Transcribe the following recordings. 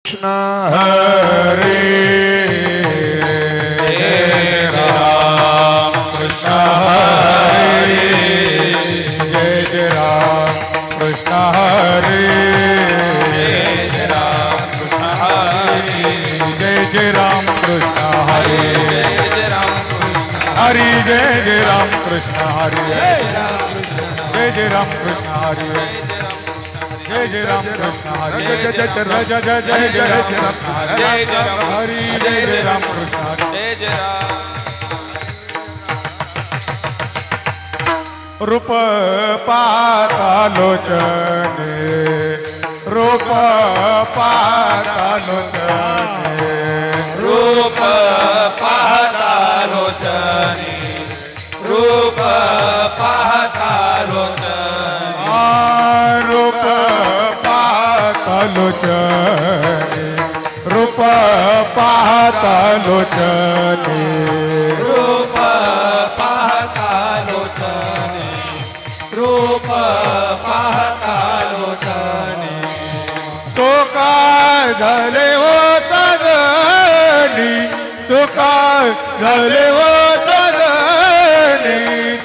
कृष्ण हरे राम कृष्ण हरे जय राम कृष्ण हरे राम कृष्ण हरे जय राम कृष्ण हरे हरि जय राम कृष्ण हरे जय राम कृष्ण हरे जय राम कृष्ण हरे जय जय जय राम हरि जय राम कृष्ण हरे जय राम रूप पाता लोचने रूप पाता लोचने रूप पाहता लोचनी रूप पाहता लोचनी रूप पाहता लोचने रूप पाहता लोचने रूप पाहता लोचनी रूप पाहता लोचनी तो काय झाले हो सजनी तो काय झाले हो सजनी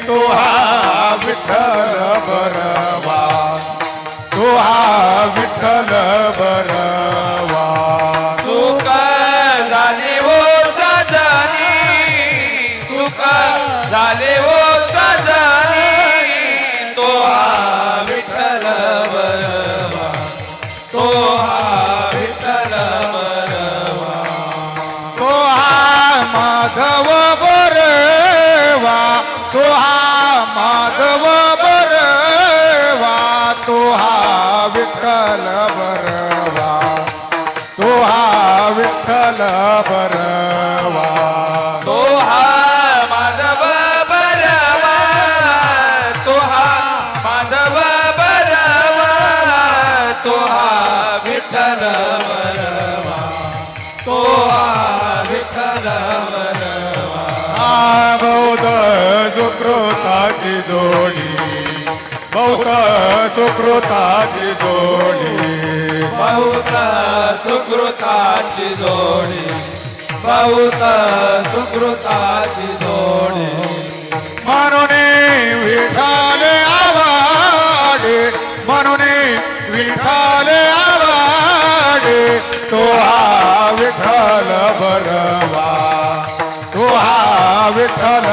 तो हा विठ्ठल बरवा तो हा विठ्ठल बरवा सुख झाले हो सजनी सुख झाले हो सजनी तो हा विठ्ठल बरवा तो हा विठ्ठल बरवा तो हा माधव बरवा तो हा माधव बरवा तो हा विठ्ठल बरवा तो हा विठ्ठल बरवा तो हा माधव बरवा तो हा माधव बरवा तो हा विठ्ठल बरवा तो हा विठ्ठल बरवा बौद्ध सुकृताची जोडी बौद्ध सुकृताची जोडी बहुत सुकृताची जोडी बहुत सुकृताची जोडी म्हणून विठाले आवाडे म्हणून विठाले आवाडे तो हा विठ्ठल बरवा तो हा विठ्ठल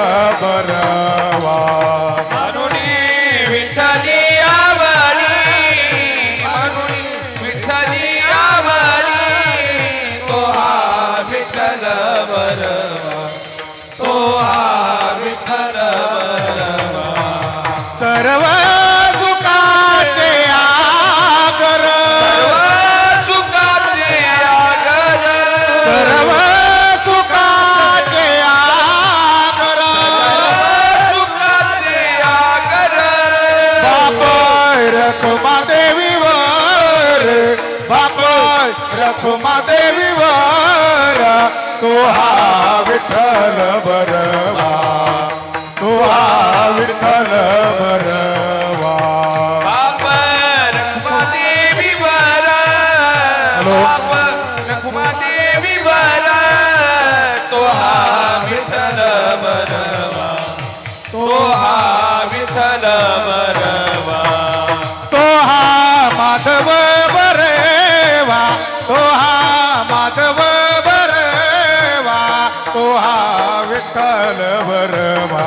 बरवा म्हणून विठ्ठली आवली म्हणून विठ्ठली आवली तो हा विठ्ठल बरवा तो हा विठ्ठल बरवा सर्व सुखाचे आगर सुखाचे आगर सर्व सुखाचे आगर सुखाचे आगर बाप रखुमा देवीवर बाप रखुमा देवीवर तो हा विठ्ठल बरवा तो हा विठ्ठल बरवा बाप रखुमादेवी वर बाप रखुमादेवी वर तो हा विठ्ठल बरवा तो हा विठ्ठल बरवा तो हा माधव बरवा तो हा माधव बरवा तो हा विठ्ठल बरवा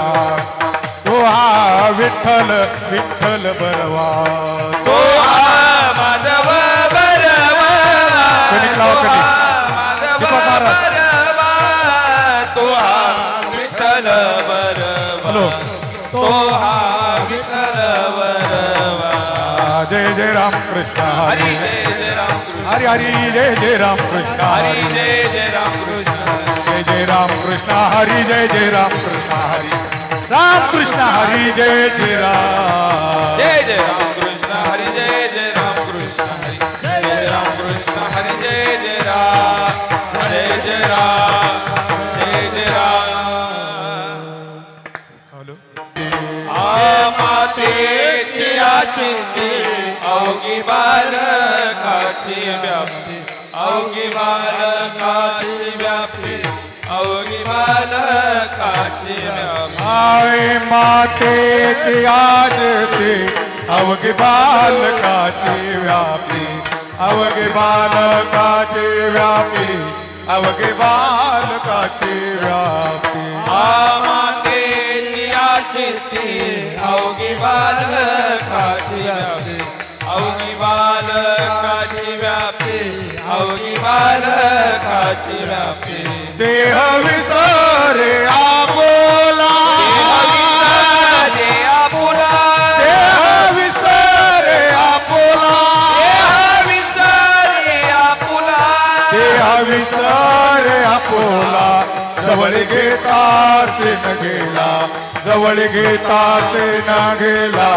तो हा विठ्ठल विठ्ठल बरवा तो हा माधव बरवा कणिक लावा, कणिक. माधव दीपक महाराज. बरवा तो हा विठ्ठल बरवा हॅलो तो हा विठ्ठल बरवा जय जय राम कृष्ण हरी हरी जय जय राम कृष्ण हरी हरी जय जय राम कृष्ण हरी हरी जय जय राम कृष्ण जय जय राम कृष्ण हरी जय जय राम कृष्ण हरी राम कृष्ण हरी जय जय राम जय जय राम कृष्ण हरी जय जय राम कृष्ण हरी जय जय राम कृष्ण हरी जय जय राम जय जय राम जय जय राम हॅलो मातेची चिंती अवघी बालकाची व्याप्ती अवघी बालकाची व्याप्ती अवघी बालकाची व्याप्ती आई मातेची आरती अवघी बालकाची व्यापी अवघी बालकाची व्यापी अवघी बालकाची व्यापी मातेची आरती अवघी बालकाची व्याप्ती अवघी बालकाची व्याप्ती अवघी बालकाची व्याप्ती देह विसरे आपोला देह विसरे आपोला देह विसरे आपोला जवळ घेतास न गेला जवळ घेतास न गेला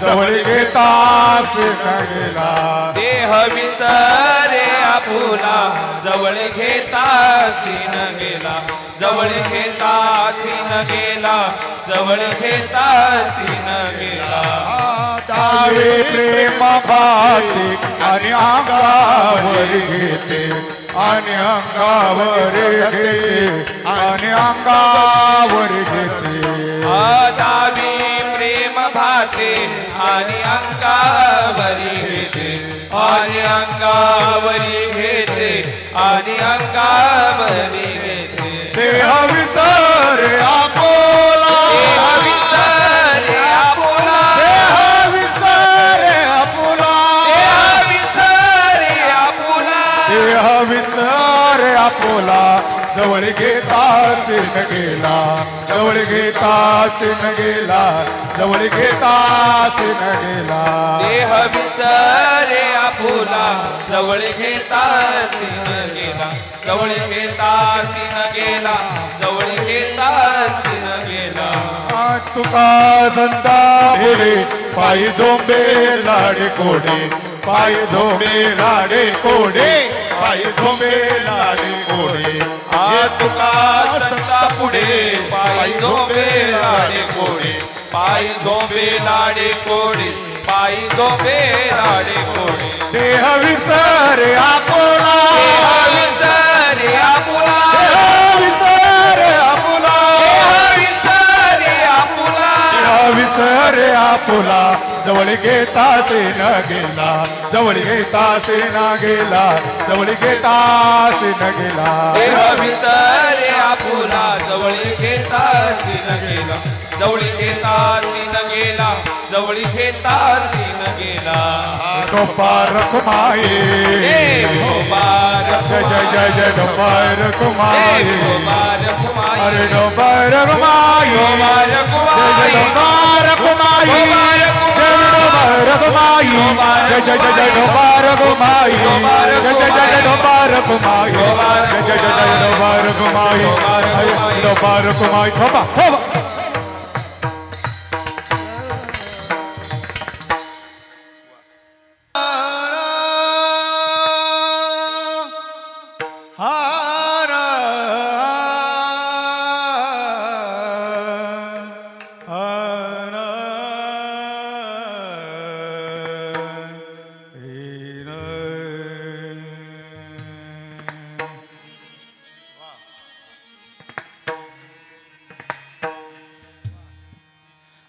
जवळ घेतास न गेला देह विसरे आपुला जवळ घेता सीन गेला जवळ घेता सीन गेला जवळ घेता सीन गेला तावे प्रेम भाते आणि अंगावर घेते आणि अंगावर घेते आणि अंगावर घेते दावी प्रेम भाते आणि अंगावरी घेते आणि अंगावरी घेते आणि अंगावरी घेते देह विसरे आपोला विसरे आपुला देह विसरे आपोला विसरे आपुला देह विसरे आपोला जवळ घेतास न गेला जवळ घेतास न गेला जवळ घेतास न गेला देह विसरे आपुला जवळ घेता सीन गेला जवळ घेता सीन गेला जवळ घेता सीन गेला तुका संता पुढे पायी झोंबे लाडे कोडे पायी झोंबे लाडे कोडे पायी झोंबे लाडे कोडे तुका संता पुढे पायी झोंबे लाडे कोडे पायी झोंबे लाडे कोडे पायी झोंबे लाडे कोडे देह विसरे आपोला विसरे आपुला देह विसरे आपोला विसरे आपुला देह विसरे आपोला जवळ घेतास न गेला जवळ घेतास न गेला जवळ घेतास न गेला देह विसरे आपुला जवळ घेता सीन गेला जवळ घेता सीन गेला जवळ घेता सीन गेला डोपार कुमाई जय जय जय जय डोपार कुमाई अरे डोपार कुमाई जय जय डोपार कुमाई जय डोपार कुमाई जय जय जय जय डोपार कुमाई जय जय जय जय डोपार कुमाई जय जय जय जय डोपार कुमाई डोपार कुमाई होबा होबा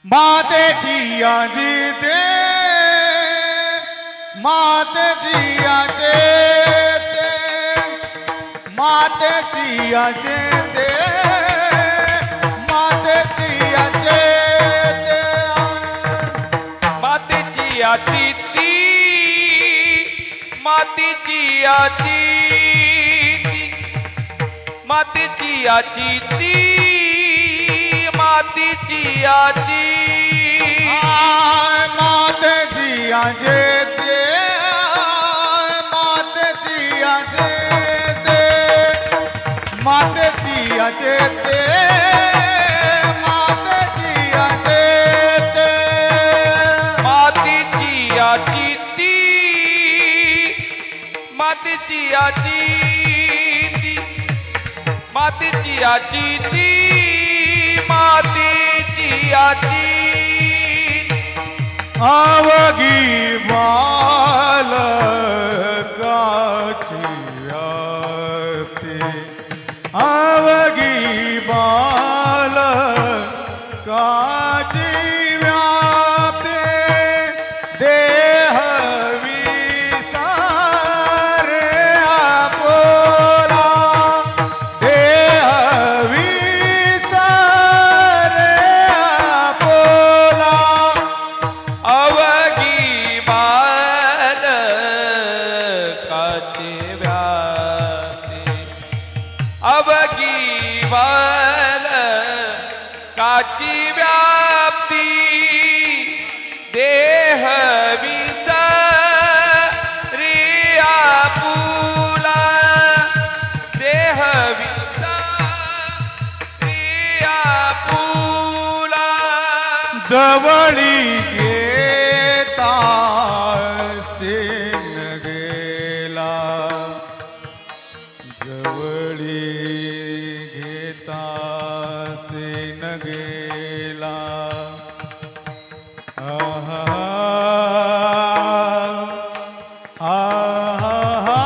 मातेची आजी दे मातेची आजे दे मातेची आजे दे मातेची आजे दे मातेची आची ती मातेची आची मातेची आची ती मातेची आची मातेची आजे दे मातेची आजे दे मातेची आजे दे मातेची आजे दे मातेची आची ती मातेची आची ती मातेची आची ती मातेची आची अवघी बालकाची आपुला देह विचा प्रिया पुला जवळी घेता सेन गेला जवळी घेता सेन गेला आहा आहा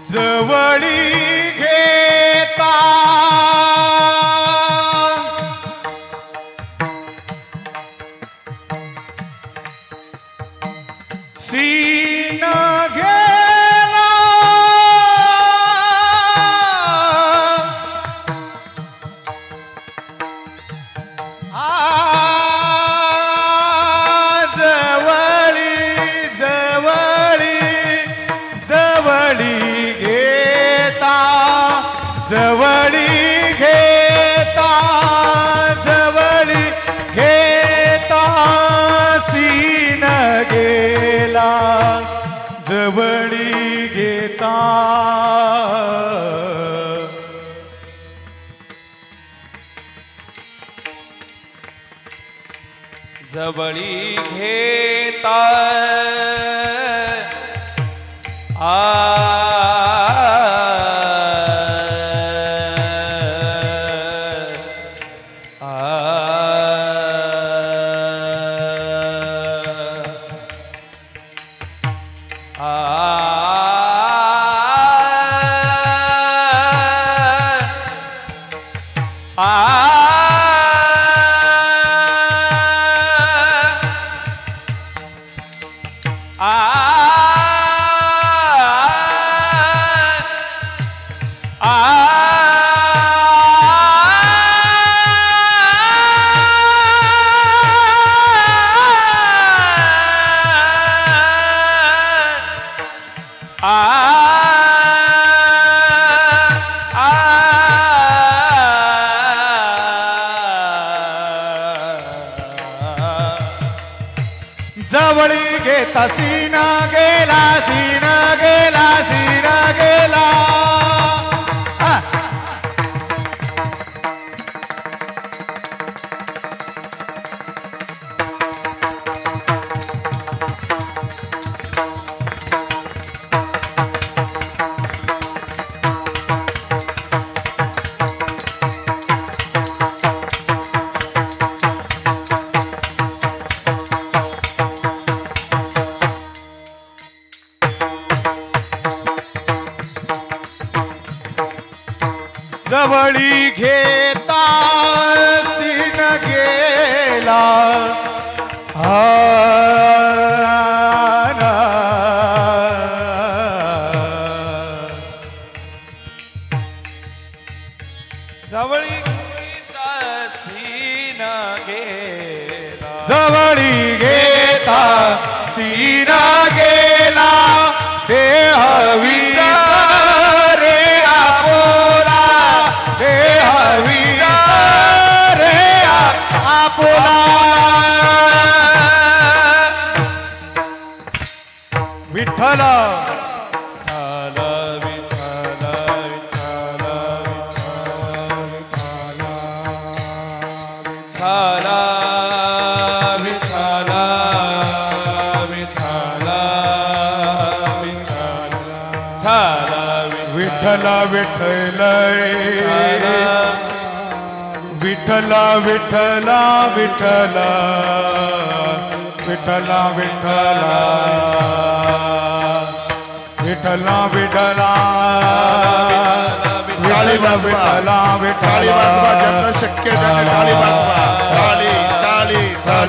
जवळी घेता सीन गेला जवळी जवळी जवळी घेता जवळी घेता जवळी घेता सीन गेला जवळी घेता जवळी घेता आ जवळी घेता सीना गेला सीना गेला सीना गेला जवळी घेता सीन गेला जवळी घेता सीन गेला जवळी घेता सीन गेला देह विचारे आपोला देह विचारे आपोला विठ्ठल विठ्ठल विठ्ठल विठ्ठल विठ्ठल विठ्ठल विठ्ठल विठ्ठल विठ्ठल विठ्ठल टाळी वाजवा, टाळी वाजवा, ज्यांना शक्य आहे त्यांनी टाळी वाजवा. टाळी टाळी टाळी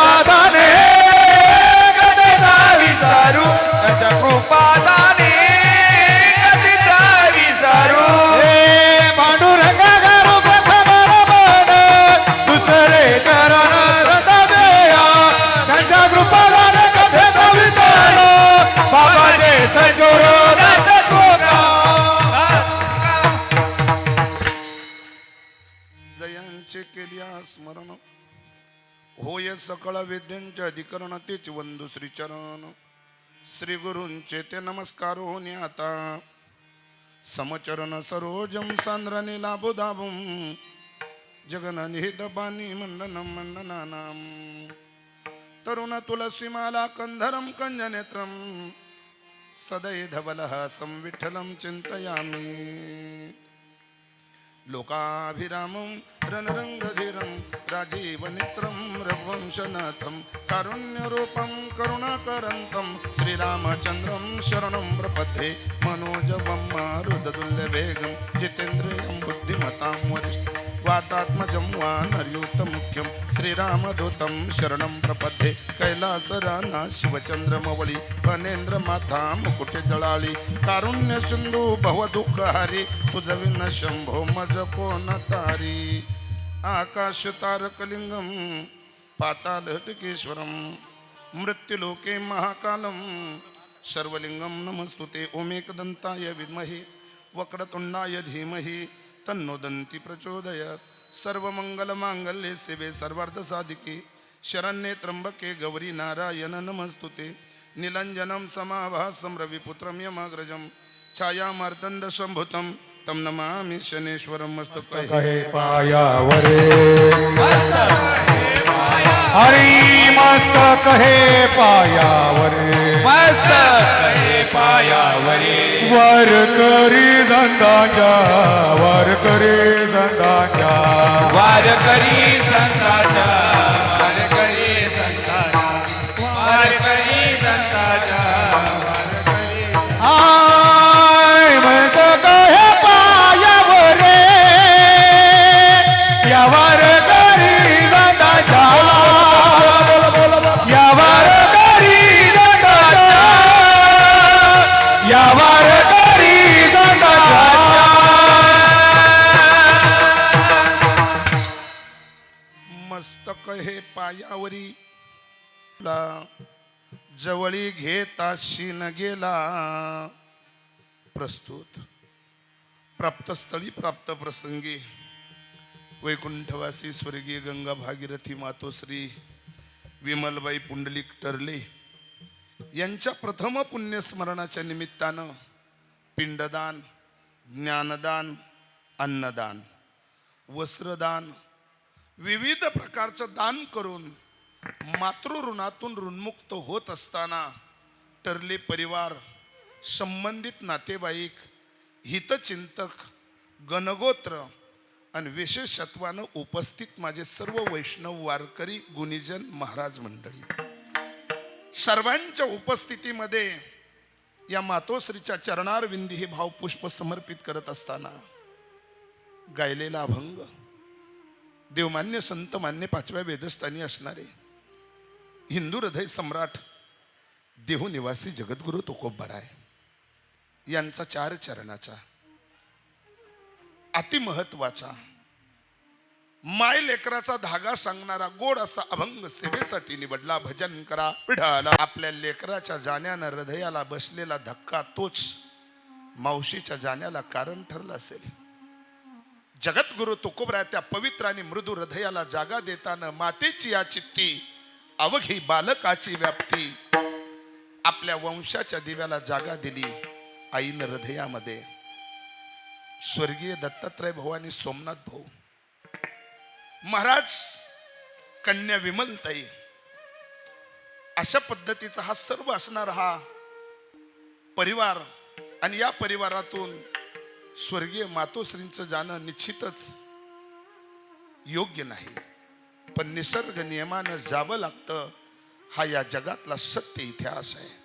होय सकळ विद्यांच्या अधिकरण तेच वंदू श्रीचरण श्री गुरूंचे ते नमस्कार होणे आता समचरण सरोजम सांद्राने लाभो दाभुम जगननिहित बाणी मंडनम मंडनानाम तरुण तुलसीमाला कंधरम कंजनेत्रम सदै धवलहासं विठ्ठलं चिंतयामि लोकाभिरामं रणरंगधीरं राजीवनेत्रं रघुवंशनाथं कारुण्यरूपं करुणाकरन्तं श्रीरामचन्द्रं शरणं प्रपद्ये मनोजवं मारुततुल्यवेगं जितेन्द्रियं बुद्धिमतां वरिष्ठं वातात्मजं वानरयूतमुख्यं श्रीरामदूतं शरणं प्रपद्ये कैलासराना शिवचंद्रमवळी फणेन्द्रमाता मुकुटे जळाळी कारुण्य सिंधू भवदुःखहारी तुझविन शंभो मज कोण तारी आकाश तारकलिंगम पाताल टिकेश्वरम मृत्युलोके महाकालम सर्वलिंगम नमस्तुते ओमेकदंताय विद्महे वक्रतुंडाय धीमहि तन्नो दन्ति प्रचोदयात् सर्वमंगलमांगल्ये शिवे सर्वार्थसाधिके शरण्ये त्र्यंबके गौरी नारायण नमस्तुते नीलांजनं समाभासं रविपुत्रं यमाग्रजं छायामार्तण्ड शंभुतं तं नमामि शनेश्वरं मस्तके कहे पायावरे हरी मस्त कहे पायावरे वर करी संतांच्या वर करी संतांच्या आय मस्त कहे पायावरे यावर करी संतांच्या यावर करी संतांच्या यावर करी संतांच्या मस्तक हे पायावरी जवळी घेता शीन गेला प्रस्तुत प्राप्तस्थळी प्राप्त प्रसंगी वैकुंठवासी स्वर्गीय गंगा भागीरथी मातोश्री विमलबाई पुंडलिक टर्ले यांच्या प्रथम पुण्यस्मरणाच्या निमित्तानं पिंडदान ज्ञानदान अन्नदान वस्त्रदान विविध प्रकारचं दान करून मातृऋणातून ऋणमुक्त होत असताना टर्ले परिवार संबंधित नातेवाईक हितचिंतक गणगोत्र आणि विशेषत्वानं उपस्थित माझे सर्व वैष्णव वारकरी गुणीजन महाराज मंडळी सर्वांच्या उपस्थितीमध्ये या मातोश्रीच्या चरणारविंदी हे भावपुष्प समर्पित करत असताना गायलेला अभंग देवमान्य संतमान्य पाचव्या वेदस्थानी असणारे हिंदू हृदय सम्राट देहू निवासी जगद्गुरु तुकोबराय यांचा 4 चरणाचा अतिमहत्वाचा माय लेकराचा धागा सांगणारा गोड असा अभंग सेवेसाठी निवडला. भजन करा विठाला. आपल्या लेकराच्या जाण्यानं हृदयाला बसलेला धक्का तोच मावशीच्या जाण्याला कारण ठरला असेल. जगद्गुरु तुकोबराय त्या पवित्र आणि मृदू हृदयाला जागा देताना मातेची या चित्ती अवघी बालकाची व्याप्ती आपल्या वंशाच्या दिव्याला जागा दिली. आईन हृदयामध्ये स्वर्गीय दत्तात्रय भवानी सोमनाथ भाऊ महाराज कन्या विमलताई अशा पद्धतीचा हा सर्व असणारा हा परिवार आणि या परिवारातून स्वर्गीय मातोश्रींचं जाणं निश्चितच योग्य नाही, पण निसर्ग नियमानं जावं लागतं. हा या जगातला सत्य इतिहास आहे.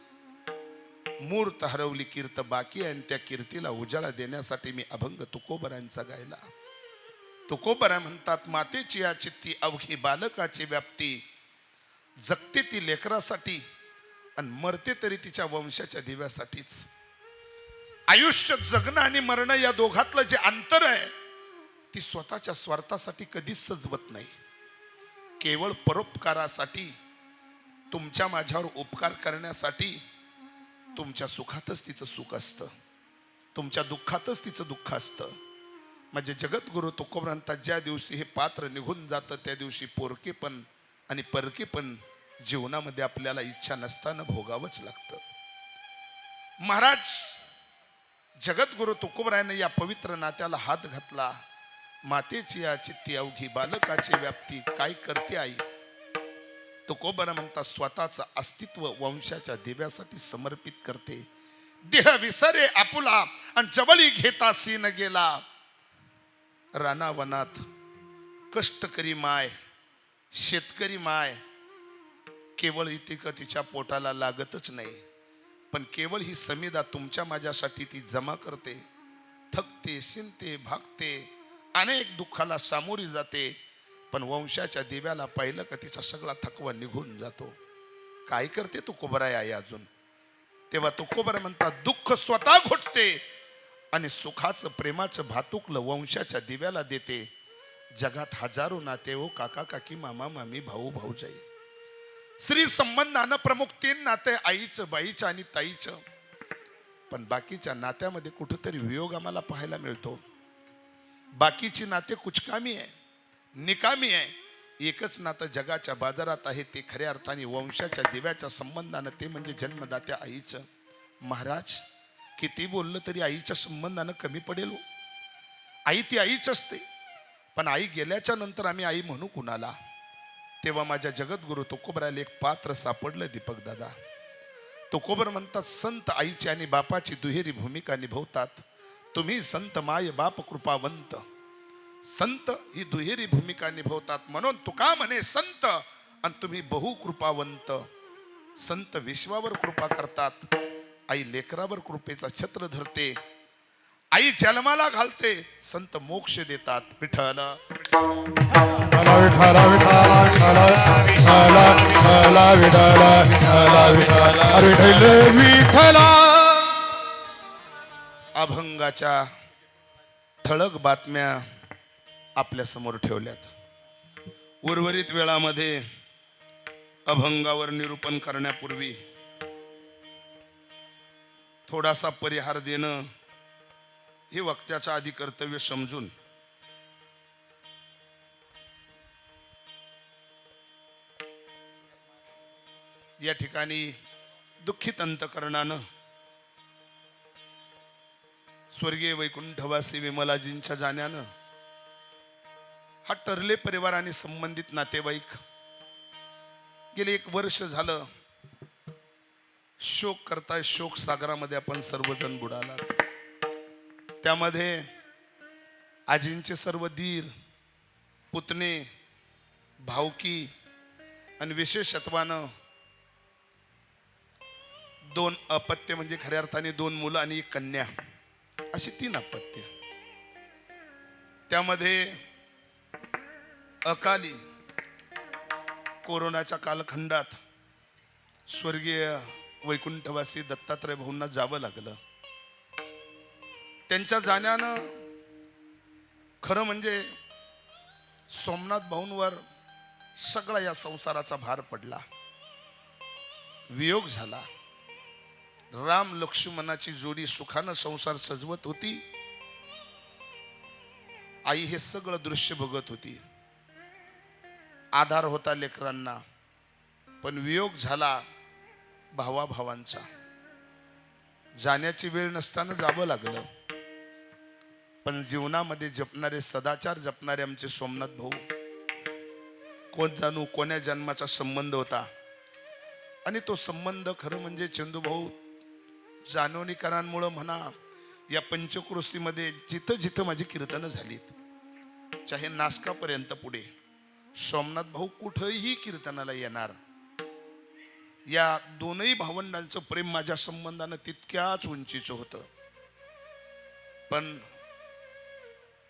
मूर्त हरवली कीर्त बाकी आहे आणि त्या कीर्तीला उजाळा देण्यासाठी मी अभंग तुकोबरायांचा गायला. तुकोबराय म्हणतात, मातेची या चित्ती अवघी बालकाची व्याप्ती, जगते ती लेकरासाठी आणि मरते तरी तिच्या वंशाच्या दिव्यासाठीच. आयुष्य जगणं आणि मरणं या दोघातलं जे अंतर आहे ती स्वतःच्या स्वार्थासाठी कधीच सजवत नाही. केवळ परोपकारासाठी, तुमच्या माझ्यावर उपकार करण्यासाठी. तुमच्या सुखातच तिचं सुख असतं, तुमच्या दुःखातच तिचं दुःख असतं. म्हणजे जगद्गुरु तुकोबराय म्हणतात, ज्या दिवशी हे पात्र निघून जातं त्या दिवशी पोरके पण आणि परकी पण जीवनामध्ये आपल्याला इच्छा नसताना भोगावंच लागतं. महाराज जगद्गुरु तुकोबरायाने या पवित्र नात्याला हात घातला. मातेची या चित्ती अवघी बालकाची व्याप्ती काय करते आई. तुकोबरा म्हणतात स्वतःचं अस्तित्व वंशाच्या दिव्यासाठी समर्पित करते. देह विसरे आपुला आणि जवळी घेता सीन गेला. रानावनात कष्टकरी माय, शेतकरी माय केवळ इतिक तिच्या पोटाला लागतच नाही, पण केवळ ही समिधा तुमच्या माझ्यासाठी ती जमा करते. थकते, शिंते, भागते, अनेक दुःखाला सामोरी जाते, पण वंशाच्या दिव्याला पाहिलं का तिचा सगळा थकवा निघून जातो. काय करते तुकोबराय आई अजून. तेव्हा तुकोबरा म्हणतात दुःख स्वतः घोटते आणि सुखाचं प्रेमाचं भातुकलं वंशाच्या दिव्याला देते. जगात हजारो नाते हो, काका काकी, मामा मामी, भाऊ भाऊजाई. स्त्री संबंधानं प्रमुख 3 नाते, आईचं, बाईचं आणि ताईचं. पण बाकीच्या नात्यामध्ये कुठंतरी वियोग आम्हाला पाहायला मिळतो. बाकीची नाते कुचकामी आहे, निकामी आहे. एकच नातं जगाच्या बाजारात आहे, ते खऱ्या अर्थाने वंशाच्या दिव्याच्या संबंधानं, ते म्हणजे जन्मदात्या आईचं. महाराज किती बोललं तरी आईच्या संबंधानं कमी पडेल हो. आई ती आईच असते, पण आई गेल्याच्या नंतर आम्ही आई म्हणू कुणाला. तेव्हा माझ्या जगद्गुरु तुकोबराला एक पात्र सापडलं दीपक दादा. तुकोबर म्हणतात संत आईची आणि बापाची दुहेरी भूमिका निभवतात. तुम्ही संत माय बाप कृपावंत. संत ही दुहेरी भूमिका निभवतात, म्हणून तुका म्हणे संत आणि तुम्ही बहु कृपावंत. संत विश्वावर कृपा करतात, आई लेकरावर कृपेचा छत्र धरते. आई जन्माला घालते, संत मोक्ष देतात. विठ्ठल अभंगाच्या ठळक बातम्या आपल्या समोर ठेवल्यात. उर्वरित वेळामध्ये अभंगावर निरूपण करण्यापूर्वी थोडासा परिहार देणं हे वक्त्याचं आधी कर्तव्य समजून या ठिकाणी दुःखित अंतकरणानं स्वर्गीय वैकुंठवासी विमलाजींच्या जाण्यानं हा टर्ले परिवार आणि संबंधित नातेवाईक गेले 1 वर्ष झालं शोक करताय. शोक सागरामध्ये आपण सर्वजण बुडालात. त्यामध्ये आजींचे सर्व धीर, पुतणे, भावकी आणि विशेषत्वानं 2 अपत्य म्हणजे खऱ्या अर्थाने 2 मुलं आणि 1 कन्या, अशी 3 अपत्य. त्यामध्ये अकाली कोरोनाच्या कालखंडात स्वर्गीय वैकुंठवासी दत्तात्रय भाऊंना जावं लागलं. त्यांच्या जाण्यानं खरं म्हणजे सोमनाथ भाऊंवर सगळा या संसाराचा भार पडला. वियोग झाला. राम लक्ष्मणाची जोडी सुखानं संसार सजवत होती. आई हे सगळं दृश्य बघत होती. आधार होता लेकरांना, पण वियोग झाला भावाभावांचा. जाण्याची वेळ नसताना जावं लागलं. पण जीवनामध्ये जपणारे, सदाचार जपणारे आमचे सोमनाथ भाऊ, कोण जाणू कोण्या जन्माचा संबंध होता. आणि तो संबंध खरं म्हणजे चंदूभाऊ जाणवणीकरांमुळं म्हणा, या पंचक्रोशीमध्ये जिथं जिथं माझी कीर्तनं झालीत, चाहे नासकापर्यंत पुढे, सोमनाथ भाऊ कुठंही कीर्तनाला येणार. या 2ही भावंडांचं प्रेम माझ्या संबंधानं तितक्याच उंचीचं होतं. पण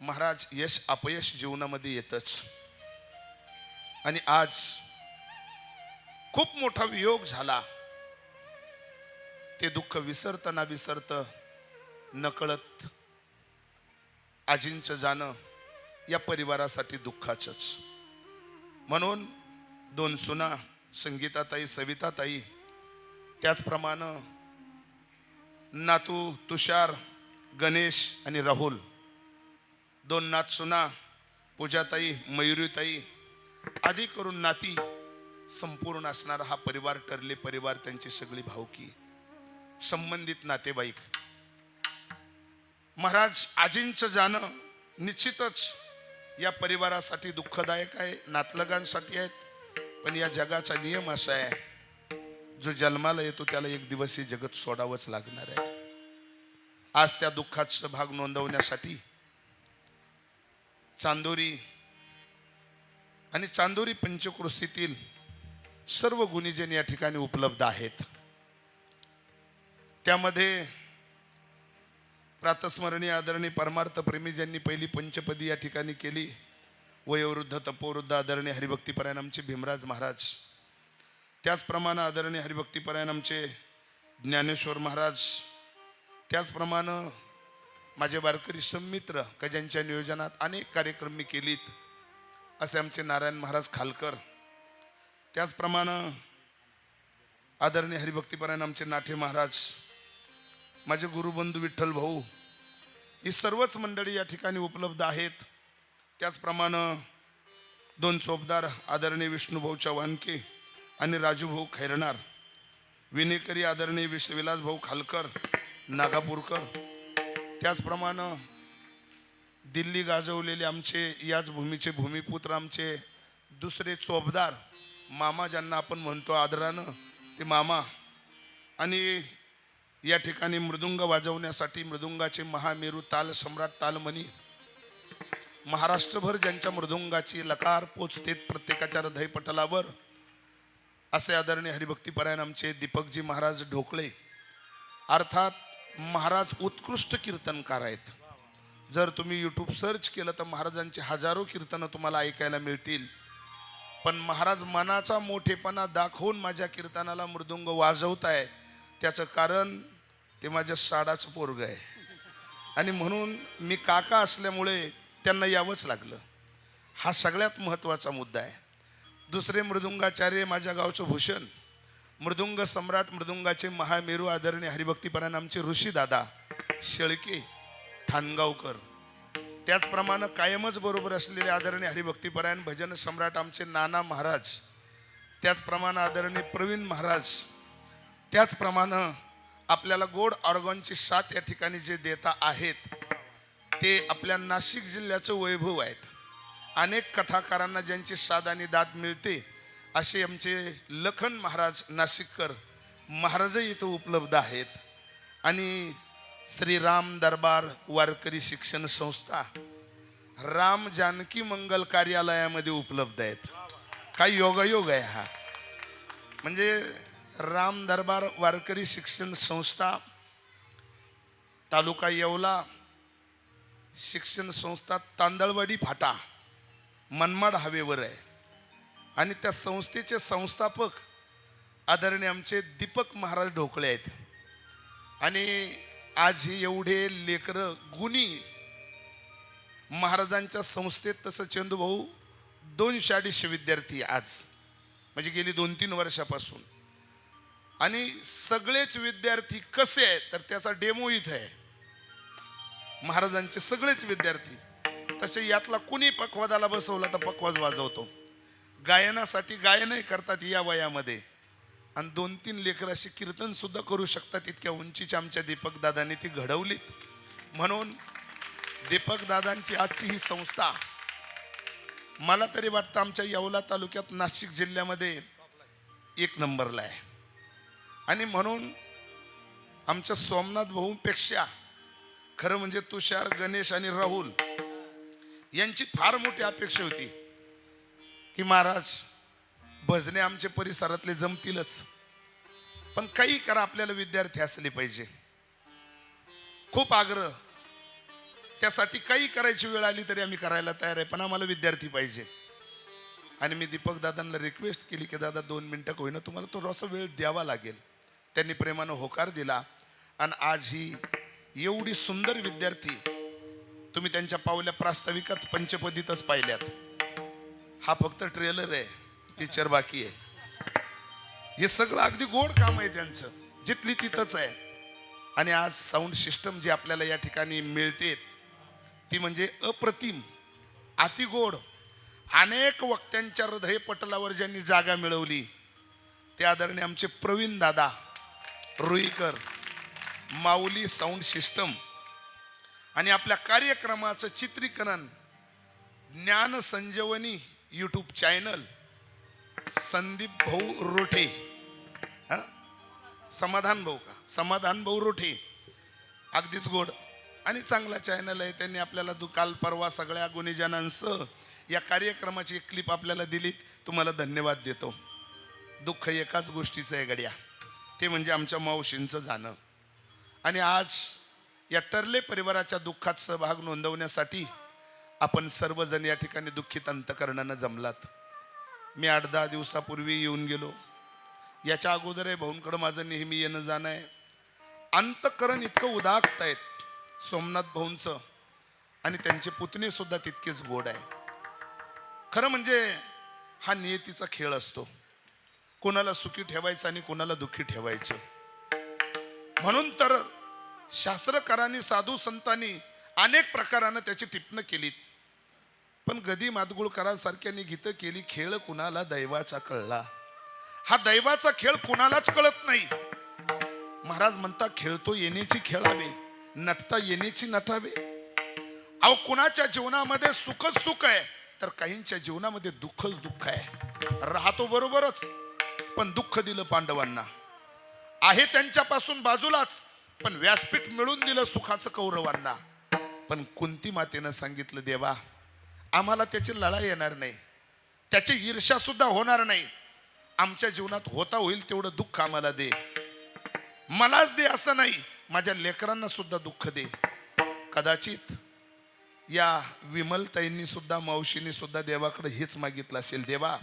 महाराज यश अपयश जीवनामध्ये येतच. आणि आज खूप मोठा वियोग झाला. ते दुःख विसरताना विसरतं नकळत आजींचं जाणं या परिवारासाठी दुःखाचंच. म्हणून 2 सुना, संगीताताई, सविताताई, त्याचप्रमाणे नातू तुषार, गणेश आणि राहुल, 2 नात सुना, पूजाताई, मयुरीताई, आदी करून नाती संपूर्ण असणारा हा परिवार ठरले परिवार, त्यांची सगळी भावकी, संबंधित नातेवाईक. महाराज आजींचं जाणं निश्चितच या परिवारासाठी दुःखदायक आहे, नातलगांसाठी आहेत. पण या जगाचा नियम असा आहे, जो जन्माला येतो त्याला एक दिवस हे जगत सोडावंच लागणार आहे. आज त्या दुःखाचा भाग नोंदवण्यासाठी चांदोरी आणि चांदोरी पंचक्रोशीतील सर्व गुणीजन या ठिकाणी उपलब्ध आहेत. त्यामध्ये प्रातस्मरणीय आदरणीय परमार्थ प्रेमी ज्यांनी पहिली पंचपदी या ठिकाणी केली, वयोवृद्ध तपोवृद्ध आदरणीय हरिभक्तीपरायण आमचे भीमराज महाराज, त्याचप्रमाणे आदरणीय हरिभक्तीपरायण आमचे ज्ञानेश्वर महाराज, त्याचप्रमाणे माझे वारकरी संमित्र का ज्यांच्या नियोजनात अनेक कार्यक्रम मी केलीत असे आमचे नारायण महाराज खालकर, त्याचप्रमाणे आदरणीय हरिभक्तीपरायण आमचे नाठे महाराज, माझे गुरुबंधू विठ्ठल भाऊ, ही सर्वच मंडळी या ठिकाणी उपलब्ध आहेत. त्याचप्रमाणे दोन चोपदार आदरणीय विष्णुभाऊ चव्हाणके आणि राजूभाऊ खैरनार, विनेकरी आदरणीय विलासभाऊ खालकर नागापूरकर, त्याचप्रमाणे दिल्ली गाजवलेले आमचे याच भूमीचे भूमिपुत्र आमचे दुसरे चोपदार मामा, ज्यांना आपण म्हणतो आदरानं ते मामा, आणि या ठिकाणी मृदुंग वाजवण्यासाठी मृदुंगाचे महामेरू ताल सम्राट तालमणी, महाराष्ट्रभर ज्यांच्या मृदुंगाची लकार पोचते प्रत्येकाच्या हृदयपटलावर असे आदरणीय हरिभक्तीपरायण आमचे दीपकजी महाराज ढोकळे. अर्थात महाराज उत्कृष्ट कीर्तनकार आहेत. जर तुम्ही यूट्यूब सर्च केलं तर महाराजांची हजारो कीर्तनं तुम्हाला ऐकायला मिळतील. पण महाराज मनाचा मोठेपणा दाखवून माझ्या कीर्तनाला मृदुंग वाजवताय, त्याचं कारण ते माझ्या साडाचं पोरग आहे आणि म्हणून मी काका असल्यामुळे त्यांना यावंच लागलं. हा सगळ्यात महत्त्वाचा मुद्दा आहे. दुसरे मृदुंगाचार्य माझ्या गावचं भूषण, मृदुंग सम्राट मृदुंगाचे महामेरू आदरणीय हरिभक्तीपरायण आमचे ऋषीदादा शेळके ठाणगावकर, त्याचप्रमाणे कायमच बरोबर असलेले आदरणीय हरिभक्तीपरायण भजन सम्राट आमचे नाना महाराज, त्याचप्रमाणे आदरणीय प्रवीण महाराज, त्याचप्रमाणे आपल्याला गोड ऑर्गनची साथ या ठिकाणी जे देता आहेत ते आपल्या नाशिक जिल्ह्याचं वैभव आहेत. अनेक कथाकारांना ज्यांची साथ आणि दाद मिळते असे आमचे लखन महाराज नाशिककर महाराजही इथं उपलब्ध आहेत. आणि श्रीराम दरबार वारकरी शिक्षण संस्था राम जानकी मंगल कार्यालयामध्ये उपलब्ध आहेत. काय योगायोग आहे हा. म्हणजे राम दरबार वारकरी शिक्षण संस्था तालुका येवला, शिक्षण संस्था तांदळवाडी फाटा मनमाड हवेवर आहे. आणि त्या संस्थेचे संस्थापक आदरणीय आमचे दीपक महाराज ढोकळे आहेत. आणि आज हे एवढे लेकरं गुणी महाराजांच्या संस्थेत, तसं चंदूभाऊ 200-250 विद्यार्थी आज, म्हणजे गेली 2-3 वर्षापासून. आणि सगळेच विद्यार्थी कसे आहेत तर त्याचा डेमो इथं आहे. महाराजांचे सगळेच विद्यार्थी तसे, यातला कुणी पखवादाला बसवला तर पखवाज वाजवतो, गायनासाठी गायनही करतात या वयामध्ये. आणि 2-3 लेकर असे कीर्तन सुद्धा करू शकतात इतक्या उंचीच्या आमच्या दीपक दादांनी ती घडवलीत. म्हणून दीपक दादांची आजची ही संस्था मला तरी वाटतं आमच्या येवला तालुक्यात नाशिक जिल्ह्यामध्ये 1 नंबरला आहे. आणि म्हणून आमच्या सोमनाथ भाऊंपेक्षा खरं म्हणजे तुषार, गणेश आणि राहुल यांची फार मोठी अपेक्षा होती की महाराज भजने आमच्या परिसरातले जमतीलच, पण काही करा, आपल्याला विद्यार्थी असले पाहिजे. खूप आग्रह, त्यासाठी काही करायची वेळ आली तरी आम्ही करायला तयार आहे, पण आम्हाला विद्यार्थी पाहिजे. आणि मी दीपक दादांना रिक्वेस्ट केली की दादा 2 मिनिटं होईना तुम्हाला थोडासा वेळ द्यावा लागेल. त्यांनी प्रेमानं होकार दिला. आणि आज ही एवढी सुंदर विद्यार्थी तुम्ही त्यांच्या पावल्या प्रास्ताविकात पंचपदीतच पाहिल्यात. हा फक्त ट्रेलर आहे, पिक्चर बाकी आहे. हे सगळं अगदी गोड काम आहे त्यांचं, जिथली तिथंच आहे. आणि आज साऊंड सिस्टम जी आपल्याला या ठिकाणी मिळते ती म्हणजे अप्रतिम, अतिगोड. अनेक वक्त्यांच्या हृदय पटलावर ज्यांनी जागा मिळवली ते आदरणीय आमचे प्रवीण दादा रुईकर, माऊली साऊंड सिस्टम, आणि आपल्या कार्यक्रमाचं चित्रीकरण ज्ञान संजीवनी यूट्यूब चॅनल, संदीप भाऊ रोठे, समाधान भाऊ रोठे, अगदीच गोड आणि चांगला चॅनल आहे. त्यांनी आपल्याला काल परवा सगळ्या गुणीजनांसह या कार्यक्रमाची एक क्लिप आपल्याला दिली. तुम्हाला धन्यवाद देतो. दुःख एकाच गोष्टीचं आहे गड्या, ते म्हणजे आमच्या मावशींचं जाणं. आणि आज या टर्ले परिवाराच्या दुःखात सहभाग नोंदवण्यासाठी आपण सर्वजण या ठिकाणी दुःखित अंतकरणानं जमलात. मी 8-10 दिवसापूर्वी येऊन गेलो. याच्या अगोदर भाऊंकडं माझं नेहमी येणं जाणं आहे. अंतकरण इतकं उदाक्त आहेत सोमनाथ भाऊंचं, आणि त्यांचे पुतणे सुद्धा तितकेच गोड आहे. खरं म्हणजे हा नियतीचा खेळ असतो, कोणाला सुखी ठेवायचं आणि कोणाला दुःखी ठेवायचं. म्हणून तर शास्त्रकारांनी साधू संतांनी अनेक प्रकारानं त्याची टिपणं केलीत. पण गदी मादगुळकरांसारख्यांनी गीतं केली, खेळ कुणाला दैवाचा कळला. हा दैवाचा खेळ कुणालाच कळत नाही. महाराज म्हणता खेळतो येण्याची खेळावे, नटता येण्याची नटावे. अहो कुणाच्या जीवनामध्ये सुखच सुख आहे तर काहींच्या जीवनामध्ये दुःखच दुःख आहे. राहतो बरोबरच पण दुःख दिलं पांडवांना, आहे त्यांच्यापासून बाजूलाच पण व्यासपीठ मिळून दिलं सुखाचं कौरवांना. पण कुंती मातेनं सांगितलं, देवा आम्हाला त्याची लढाई येणार नाही, त्याची ईर्ष्या सुद्धा होणार नाही. आमच्या जीवनात होता होईल तेवढं दुःख आम्हाला दे. मलाच दे असं नाही, माझ्या लेकरांना सुद्धा दुःख दे. कदाचित या विमलताईंनी सुद्धा मावशींनी सुद्धा देवाकडे हेच मागितलं असेल, देवा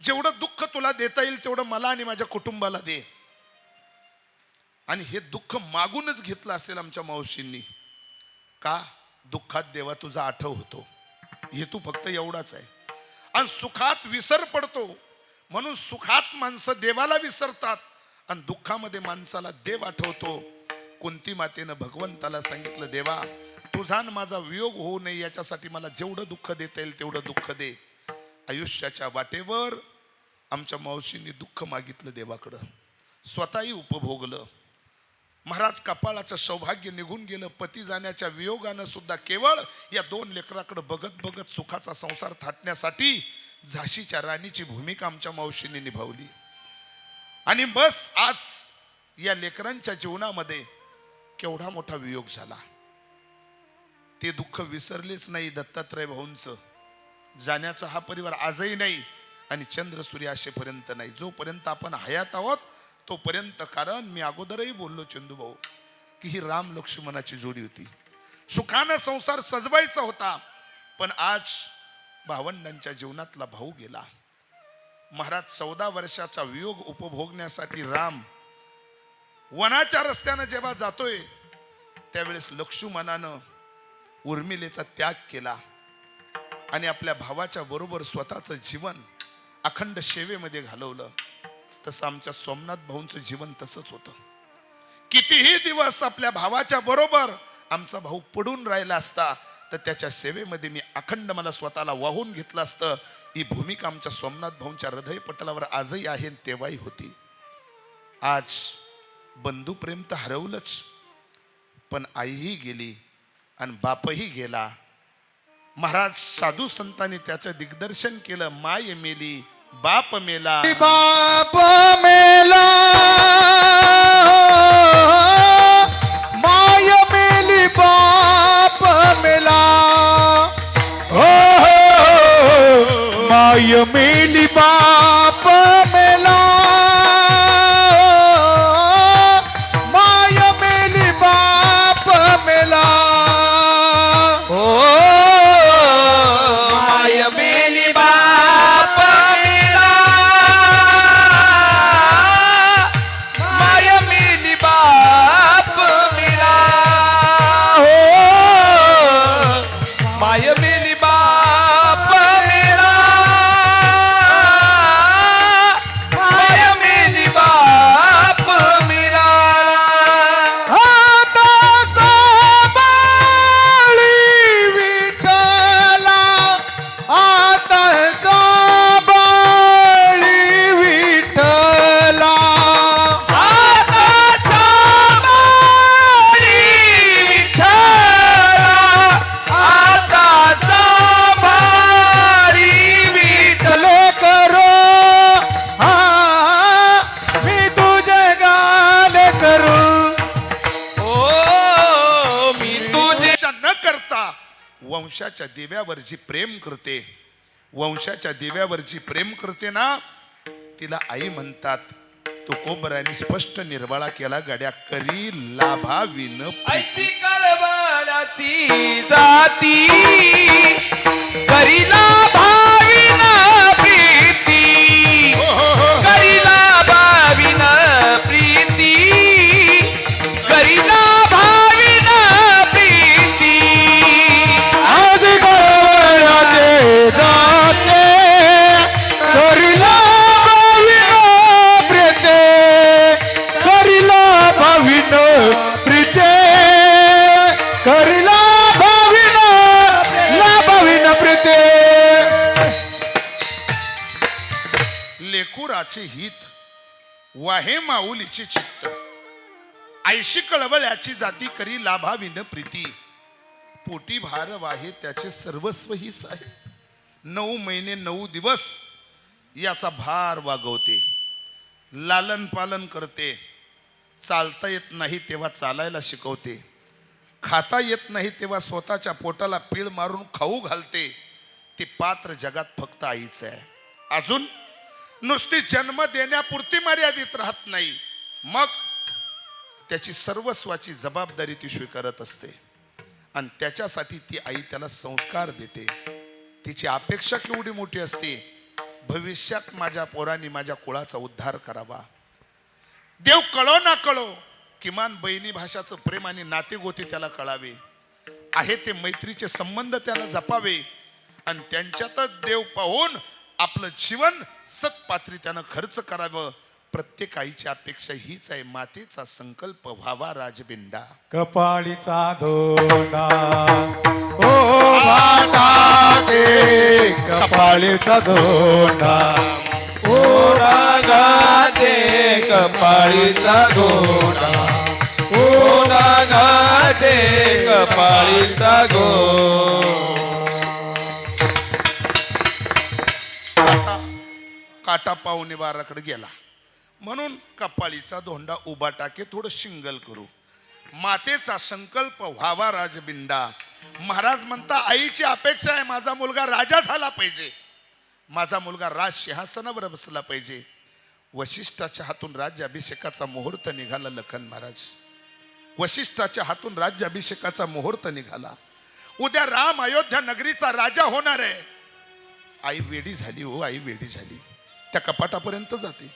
जेवढं दुःख तुला देता येईल तेवढं मला आणि माझ्या कुटुंबाला दे. आणि हे दुःख मागूनच घेतलं असेल आमच्या मावशींनी. का? दुःखात देवा तुझा आठव होतो, हेतू फक्त एवढाच आहे. आणि सुखात विसर पडतो म्हणून सुखात माणसं देवाला विसरतात आणि दुःखामध्ये माणसाला देव आठवतो. कुंती मातेनं भगवंताला सांगितलं, देवा तुझा आणि माझा वियोग होऊ नये याच्यासाठी मला जेवढं दुःख देता येईल तेवढं दुःख दे. आयुष्याच्या वाटेवर आमच्या मावशींनी दुःख मागितलं देवाकडं, स्वतःही उपभोगलं. महाराज कपाळाचं सौभाग्य निघून गेलं. पती जाण्याच्या वियोगानं सुद्धा केवळ या 2 लेकराकडे बघत बघत सुखाचा संसार थाटण्यासाठी झाशीच्या राणीची भूमिका आमच्या मावशींनी निभावली. आणि बस आज या लेकरांच्या जीवनामध्ये केवढा मोठा वियोग झाला. ते दुःख विसरलेच नाही. दत्तात्रय भाऊंचं जाण्याचा हा परिवार आजही नाही आणि चंद्र सूर्य असेपर्यंत नाही. जोपर्यंत आपण हयात आहोत तोपर्यंत. कारण मी अगोदरही बोललो चंदू भाऊ की ही राम लक्ष्मणाची जोडी होती, सुखानं संसार सजवायचा होता. पण आज भावंडांच्या जीवनातला भाऊ गेला. महाराज 14 वर्षाचा वियोग उपभोगण्यासाठी राम वनाच्या रस्त्यानं जेव्हा जातोय त्यावेळेस लक्ष्मणानं उर्मिलेचा त्याग केला आणि आपल्या भावाच्या बरोबर स्वतःचं जीवन अखंड सेवेमध्ये घालवलं. तसं आमच्या सोमनाथ भाऊंचं जीवन तसंच होतं. कितीही दिवस आपल्या भावाच्या बरोबर आमचा भाऊ पडून राहिला असता तर त्याच्या सेवेमध्ये मी अखंड मला स्वतःला वाहून घेतलं असतं. ही भूमिका आमच्या सोमनाथ भाऊंच्या हृदय पटलावर आजही आहे, तेव्हाही होती. आज बंधुप्रेम तर हरवलंच, पण आईही गेली आणि बापही गेला. महाराज साधू संतांनी त्याचं दिग्दर्शन केलं. माय मेली बाप मेला, बाप मेला, माय मेली बाप मेला, हो माय मेली बाप मेला, माय मेली बाप मेला, हो माय मेली बाप मेला, वंशाच्या दिव्यावर जी प्रेम करते, वंशाच्या दिव्यावर जी प्रेम करते ना, तिला आई म्हणतात. तुकोबराने स्पष्ट निर्वाळा केला, गड्या करी लाभाविन ऐसी कळवळाची जाती करीला भाविन प्रीती, करीला भाविन प्रीती, करीला भाविन प्रीती. आज कळवळाचे जाते करीला भाविन प्रीते, करीला भाविन प्रीते, करीला भाविन लाभाविन प्रीते. लेकुराचे हित वाहे माऊलीचे चित्त, ऐशी कळवळ्याची जाती करी लाभाविन प्रीती. पोटी भार वाहे त्याचे सर्वस्व हीच आहे. 9 महिने 9 दिवस याचा भार वागवते, लालन पालन करते. चालता येत नाही तेव्हा चालायला शिकवते, खाता येत नाही तेव्हा स्वतःच्या पोटाला पीळ मारून खाऊ घालते. ती पात्र जगात फक्त आईच आहे. अजून नुसती जन्म देण्यापुरती मर्यादित राहत नाही, मग त्याची सर्वस्वाची जबाबदारी ती स्वीकारत असते. आणि त्याच्यासाठी ती आई त्याला संस्कार देते. तिची अपेक्षा केवढी मोठी असते, भविष्यात माझ्या पोरांनी माझ्या कुळाचा उद्धार करावा. देव कळो ना कळो, किमान बहिणी भाषाचं प्रेम आणि नातेगोते त्याला कळावे, आहे ते मैत्रीचे संबंध त्याला जपावे. आणि त्यांच्यातच देव पाहून आपलं जीवन सत्पात्री त्यानं खर्च करावं. प्रत्येक आईची अपेक्षा हीच आहे. मातेचा संकल्प व्हावा राजबिंडा. कपाळीचा धोंडा ओ माता दे, कपाळीचा धोंडा ओ रागाते कपाळीचा घोडा, ओ रागाते कपाळीचा घोडा. काटा पाहुणे बाराकडे गेला म्हणून कपाळीचा धोंडा उभा टाके, थोडं शिंगल करू. मातेचा संकल्प व्हावा राजबिंडा. महाराज म्हणता आईची अपेक्षा आहे माझा मुलगा राजा झाला पाहिजे, माझा मुलगा राज सिंहासनावर बसला पाहिजे. वशिष्ठाच्या हातून राज्याभिषेकाचा मुहूर्त निघाला. लखन महाराज, वशिष्ठाच्या हातून राज्याभिषेकाचा मुहूर्त निघाला. उद्या राम अयोध्या नगरीचा राजा होणार आहे. आई वेडी झाली हो, आई वेडी झाली. त्या कपाटापर्यंत जाते,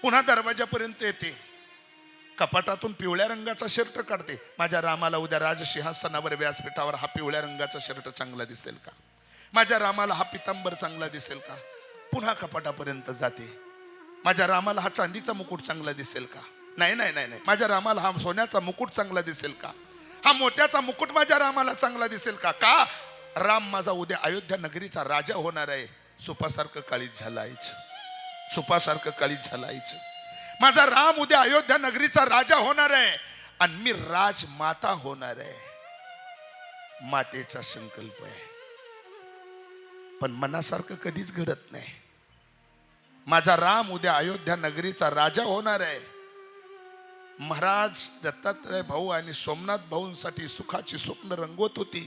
पुन्हा दरवाजापर्यंत येते. कपाटातून पिवळ्या रंगाचा शर्ट काढते. माझ्या रामाला उद्या राजसिंहासनावर व्यासपीठावर हा पिवळ्या रंगाचा शर्ट चांगला दिसेल का, माझ्या रामाला हा पितांबर चांगला दिसेल का. पुन्हा कपाटापर्यंत जाते. माझ्या रामाला हा चांदीचा मुकुट चांगला दिसेल का. नाही नाही नाही नाही, माझ्या रामाला हा सोन्याचा मुकुट चांगला दिसेल का, हा मोत्याचा मुकुट माझ्या रामाला चांगला दिसेल का. का राम माझा उद्या अयोध्या नगरीचा राजा होणार आहे. सुपासारखं काळीच झालं आईच, सुपासारखं काळीच झालं आईच. माझा राम उद्या अयोध्या नगरीचा राजा होणार आहे आणि मी राजमाता होणार आहे. मातेचा संकल्प आहे, पण मनासारखं कधीच घडत नाही. माझा राम उद्या अयोध्या नगरीचा राजा होणार आहे. महाराज दत्तात्रय भाऊ आणि सोमनाथ भाऊंसाठी सुखाची स्वप्न रंगवत होती,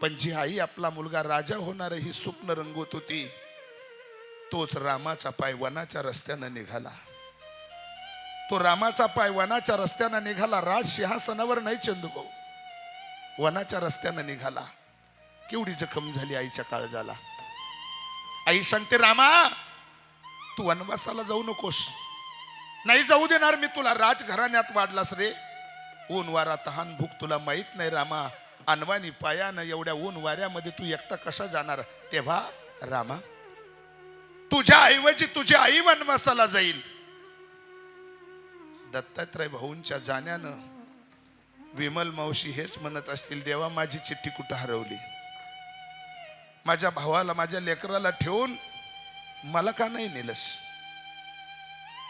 पण जी आई आपला मुलगा राजा होणार आहे ही स्वप्न रंगवत होती, तोच रामाचा पाय वनाच्या रस्त्यानं निघाला. तो रामाचा पाय वनाच्या रस्त्यानं निघाला. राज सिंहासनावर नाही चंदूभाऊ, वनाच्या रस्त्यानं निघाला. केवढी जखम झाली आईच्या काळजाला. आई सांगते, रामा तू वनवासाला जाऊ नकोस, नाही जाऊ देणार मी तुला. राजघराण्यात वाढलास रे, ऊन वारा तहान भूक तुला माहित नाही रामा. अनवानी पायानं एवढ्या ऊन वाऱ्यामध्ये तू एकटा कसा जाणार. तेव्हा रामा तुझ्या ऐवजी तुझी आई वनवासाला जाईल. दत्तात्रय भाऊंच्या जाण्यानं विमल मावशी हेच म्हणत असतील, देवा माझी चिठ्ठी कुठं हरवली. माझ्या भावाला माझ्या लेकराला ठेवून मला का नाही नेलस.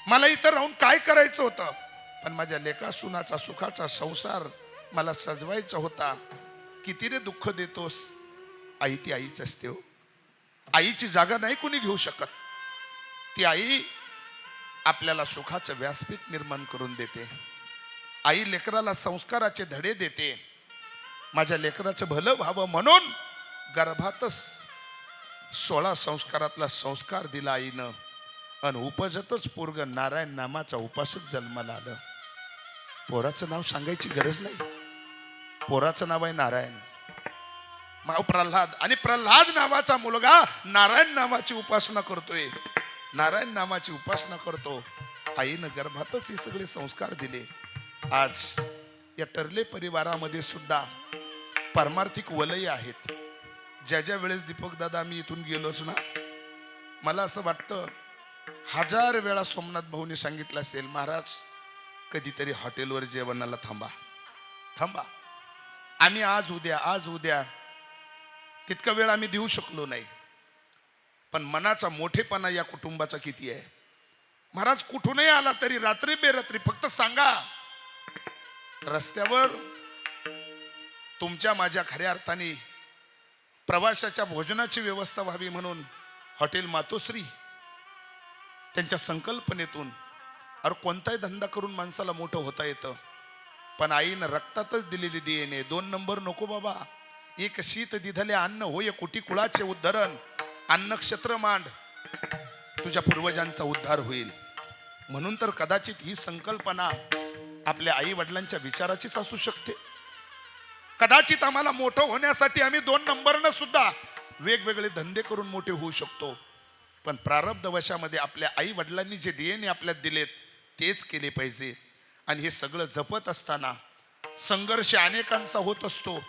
मला इथं राहून काय करायचं होतं, पण माझ्या लेका सुनाचा सुखाचा संसार मला सजवायचा होता. किती रे दुःख देतोस. आई ती आईच असते हो, आईची जागा नाही कुणी घेऊ शकत. ती आई आपल्याला सुखाचं व्यासपीठ निर्माण करून देते. आई लेकराला संस्काराचे धडे देते. माझ्या लेकराचं भलं व्हावं म्हणून गर्भातच 16 संस्कारातला संस्कार दिला आईनं आणि उपजतच पोरग नारायण नामाचा उपासक जन्माला आलं. पोराचं नाव सांगायची गरज नाही, पोराचं नाव आहे नारायण. प्रल्हाद, आणि प्रल्हाद नावाचा मुलगा नारायण नामाची उपासना करतोय, नारायण नामाची उपासना करतो. आईनं गर्भातच हे सगळे संस्कार दिले. आज या टर्ले परिवारामध्ये सुद्धा पारमार्थिक वलय आहेत. ज्या ज्या वेळेस दीपक दादा आम्ही इथून गेलोच ना, मला असं वाटतं 1000 वेळा सोमनाथ भाऊनी सांगितलं असेल, महाराज कधीतरी हॉटेलवर जेवणाला थांबा थांबा. आम्ही आज उद्या तितका वेळ आम्ही देऊ शकलो नाही, पण मनाचा मोठेपणा या कुटुंबाचा किती आहे. महाराज कुठूनही आला तरी रात्री बेरात्री फक्त सांगा, रस्त्यावर तुमच्या माझ्या खऱ्या अर्थाने प्रवाशाच्या भोजनाची व्यवस्था व्हावी म्हणून हॉटेल मातोश्री त्यांच्या संकल्पनेतून, अरे कोणताही धंदा करून माणसाला मोठं होता येतं, पण आईनं रक्तातच दिलेली DNA. 2 नंबर नको बाबा. एक शीत दिधले अन्न होय कुटी कुळाचे उद्धरण, अन्न क्षत्र मांड, तुझ्या पूर्वजांचा उद्धार होईल. म्हणून तर कदाचित ही संकल्पना आपल्या आई वडिलांच्या विचाराचीच असू शकते. कदाचित आम्हाला मोठं होण्यासाठी आम्ही 2 नंबरनं सुद्धा वेगवेगळे धंदे करून मोठे होऊ शकतो, पण प्रारब्ध वशामध्ये आपल्या आई वडिलांनी जे DNA आपल्यात दिलेत तेच केले पाहिजे. आणि हे सगळं जपत असताना संघर्ष अनेकांचा होत असतो,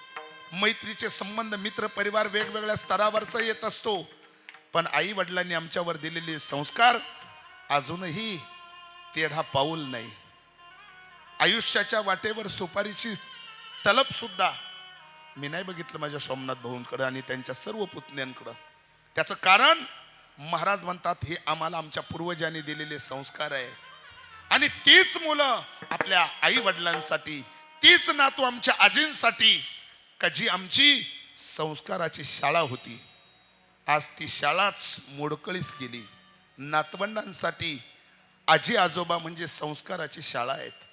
मैत्रीचे संबंध मित्र परिवार वेगवेगळ्या स्तरावरचा येत असतो, पण आई वडिलांनी आमच्यावर दिलेले संस्कार अजूनही तेढा पाऊल नाही. आयुष्याच्या वाटेवर सुपारीची तलप सुद्धा मी नाही बघितलं माझ्या सोमनाथ भाऊंकडे आणि त्यांच्या सर्व पुतण्यांकडं. त्याचं कारण महाराज म्हणतात हे आम्हाला आमच्या पूर्वजांनी दिलेले संस्कार आहे. आणि तीच मुलं आपल्या आई वडिलांसाठी, तीच नातू आमच्या आजींसाठी, का जी आमची संस्काराची शाळा होती, आज ती शाळाच मोडकळीस गेली. नातवंडांसाठी आजी आजोबा म्हणजे संस्काराची शाळा आहेत,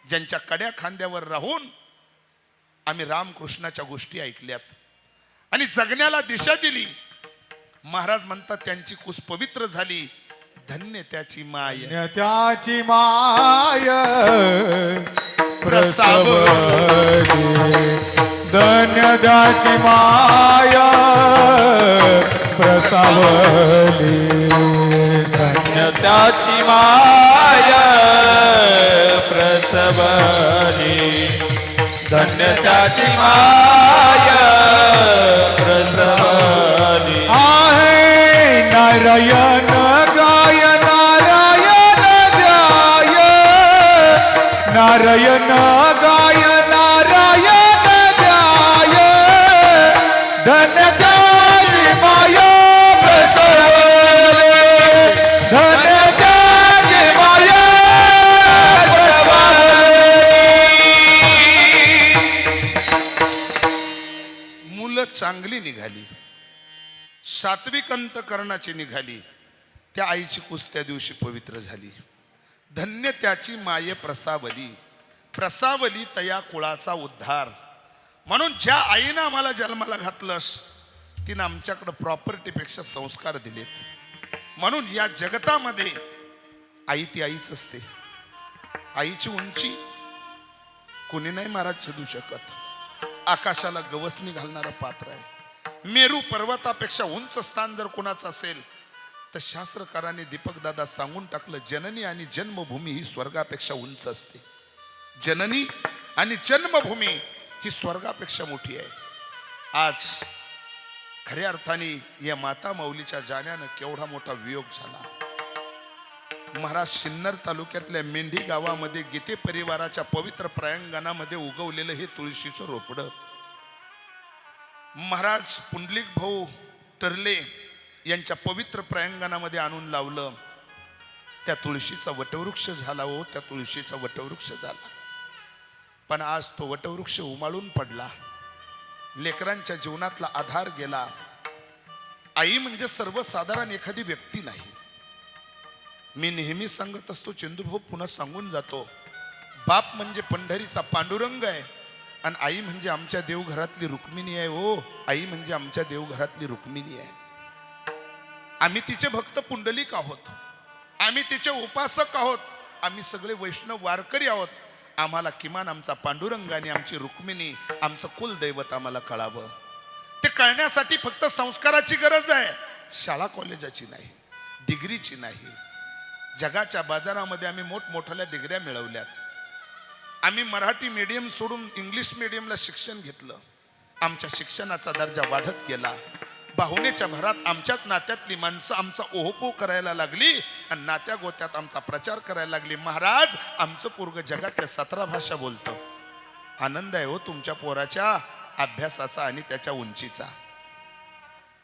ज्यांच्या कड्या खांद्यावर राहून आम्ही रामकृष्णाच्या गोष्टी ऐकल्यात आणि जगण्याला दिशा दिली. महाराज म्हणतात त्यांची कुस पवित्र झाली, धन्य त्याची माय, त्याची माय प्रसावली, धन्य त्याची माय प्रसावली, धन्य त्याची माया प्रसवली, धन्य त्याची माया प्रसवली. आहे नारायण गाय नारायण ध्याय, नारायण गाय नारायण ध्याय, धन्य त्याची माया प्रसवली, धन्य त्याची माया प्रसवली. मुलं चांगली निघाली, सात्विक अंतकरणाची निघाली, त्या आईची कुस त्या दिवशी पवित्र झाली. धन्य त्याची माये प्रसावली, प्रसावली तया कुळाचा उद्धार. म्हणून ज्या आईनं आम्हाला जन्माला घातलंस तिनं आमच्याकडं प्रॉपर्टीपेक्षा संस्कार दिलेत. म्हणून या जगतामध्ये आई ती आईच असते. आईची उंची कोणी नाही महाराज छेदू शकत. आकाशाला गवसणी घालणारं पात्र आहे. मेरू पर्वतापेक्षा उंच स्थान जर कोणाचं असेल तर शास्त्रकारांनी दीपक दादा सांगून टाकलं, जननी आणि जन्मभूमी ही स्वर्गापेक्षा उंच असते. जननी आणि जन्मभूमी ही स्वर्गापेक्षा मोठी आहे. आज खऱ्या अर्थाने या माता माऊलीच्या जाण्यानं केवढा मोठा वियोग झाला. महाराज सिन्नर तालुक्यातल्या मेंढी गावामध्ये गीते परिवाराच्या पवित्र प्रांगणामध्ये उगवलेलं हे तुळशीचं रोपडं महाराज पुंडलिक भाऊ टर्ले यांच्या पवित्र प्रांगणामध्ये आणून लावलं. त्या तुळशीचा वटवृक्ष झाला हो, त्या तुळशीचा वटवृक्ष झाला. पण आज तो वटवृक्ष उमाळून पडला, लेकरांच्या जीवनातला आधार गेला. आई म्हणजे सर्वसाधारण एखादी व्यक्ती नाही. मी नेहमी सांगत असतो, चंदूभाऊ पुन्हा सांगून जातो, बाप म्हणजे पंढरीचा पांडुरंग आहे आणि आई म्हणजे आमच्या देवघरातली रुक्मिणी आहे. हो, आई म्हणजे आमच्या देवघरातली रुक्मिणी आहे. आम्ही तिचे भक्त पुंडलिक आहोत, आम्ही तिचे उपासक आहोत, आम्ही सगळे वैष्णव वारकरी आहोत. आम्हाला किमान आमचा पांडुरंग आणि आमची रुक्मिणी, आमचं कुलदैवत आम्हाला कळावं. ते कळण्यासाठी फक्त संस्काराची गरज आहे, शाळा कॉलेजाची नाही, डिग्रीची नाही. जगाच्या बाजारामध्ये आम्ही मोठमोठ्या डिग्र्या मिळवल्यात. आम्ही मराठी मीडियम सोडून इंग्लिश मीडियमला शिक्षण घेतलं. आमच्या शिक्षणाचा दर्जा वाढत गेला. बाहुनेच्या भरात आमच्याच नात्यातली माणसं आमचा ओहोपो करायला लागली आणि नात्या गोत्यात आमचा प्रचार करायला लागली. महाराज, आमचं पोरग जगातल्या 17 भाषा बोलतं. आनंद आहे हो तुमच्या पोराच्या अभ्यासाचा आणि त्याच्या उंचीचा.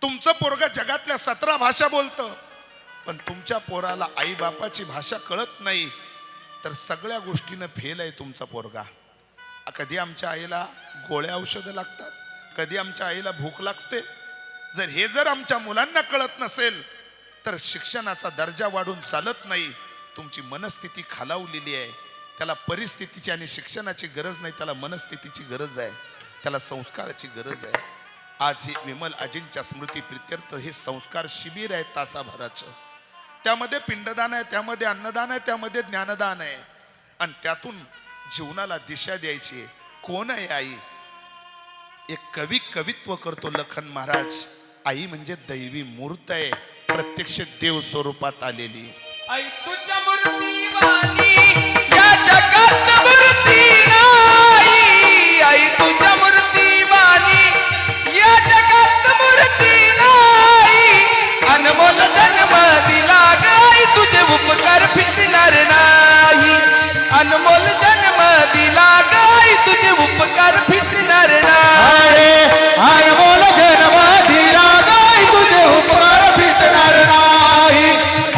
तुमचं पोरग जगातल्या 17 भाषा बोलतं, पण तुमच्या पोराला आई बापाची भाषा कळत नाही, तर सगळ्या गोष्टीनं फेल आहे तुमचा पोरगा. कधी आमच्या आईला गोळ्या औषधं लागतात, कधी आमच्या आईला भूक लागते. जर आमच्या मुलांना कळत नसेल तर शिक्षणाचा दर्जा वाढून चालत नाही. तुमची मनस्थिती खालावलेली आहे. त्याला परिस्थितीची आणि शिक्षणाची गरज नाही, त्याला मनस्थितीची गरज आहे, त्याला संस्काराची गरज आहे. आज ही विमल आजींच्या स्मृती प्रित्यर्थ हे संस्कार शिबिर आहे तासाभराचं. त्यामध्ये पिंडदान आहे, त्यामध्ये अन्नदान आहे, त्यामध्ये ज्ञानदान आहे, आणि त्यातून जीवनाला दिशा द्यायची. कोण आहे आई? एक कवी कवित्व करतो लखन महाराज. आई म्हणजे दैवी मूर्त आहे, प्रत्यक्ष देव स्वरूपात आलेली. आई तुझ्या मूर्तीवाणी या जगात मूर्ती नाही. आई तुझ्या मूर्तीवाणी या जगात मूर्ती नाही. अनमोल जन्म दिला गाई, तुझे उपकार फिटणार नाही. अनमोल जन्म दिला गाई, तुझे उपकार फिटणार नाही. अनमोल जन्म दिला गाई, तुझे उपकार फिटणार नाही.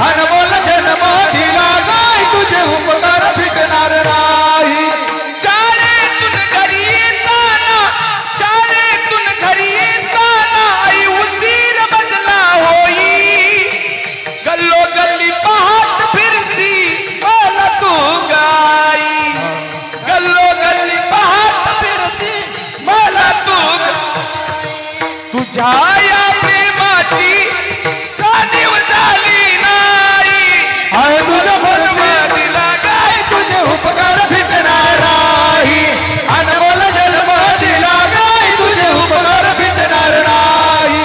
अनमोल जन्म दिला गाई, तुझे उपकार फिटणार नाही. शाळेतून घरी येताना, शाळेतून घरी येताना आई उशीर बदला होई. गल्लो गल्ली पाहत फिरती मला तू गाई. गल्लो गल्ली पाहत फिरती मला तू तुझ्या या प्रेमाची जाणीव झाली नाही. आहे तुझं भरपूर दिला गाय तुझे उपकार फिटणार नाही. अनमोल जन्म दिला गाई, तुझे उपकार फिटणार नाही.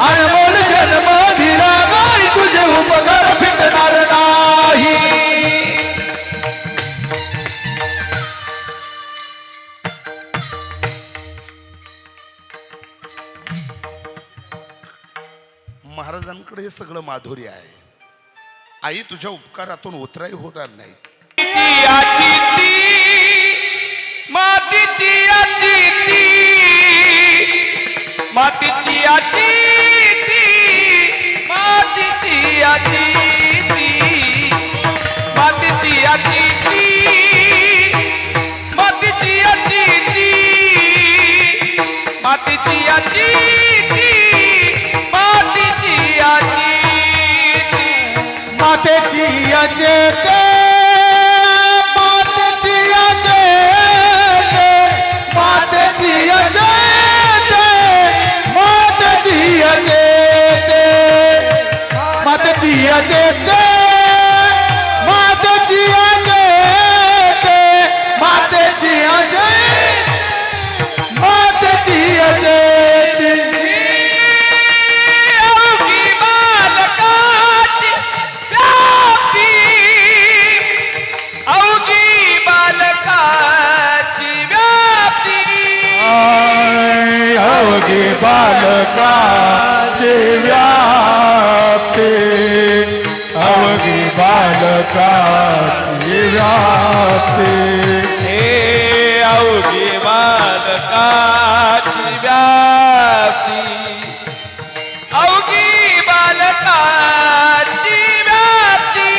अनमोल जन्म दिला गाई, तुझे उपकार फिटणार नाही. महाराजांकडे हे सगळं माधुर्य आहे. आई तुझ्या उपकारातून उतराई होणार नाही. मातीची आचिती, मातीची आचिती, मातीची आचिती, मातीची आचिती, मातीची आचिती, मातीची आचिती, मातीची आचिती. मातेची अजेते, मातेची अजेते, मातेची अजेते, मातेची अजेते, मातेची अजेते, मातेची अजेते, मातेची अजेते, मातेची अजेते. अवघी बालकाची व्याप्ती, अवघी बालकाची व्याप्ती. अवघी बालकाची व्याप्ती, अवघी बालकाची व्याप्ती. हे अवघी बालकाची व्याप्ती, अवघी बालकाची व्याप्ती.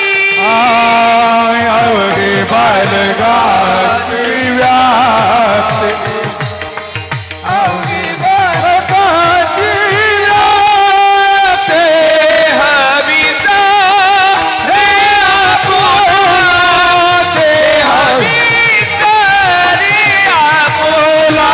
अवघी बालकाची व्याप्ती, अवघी बालकाची व्याप्ती. हवीचा रे आपुला, ते हवीचा रे आपुला.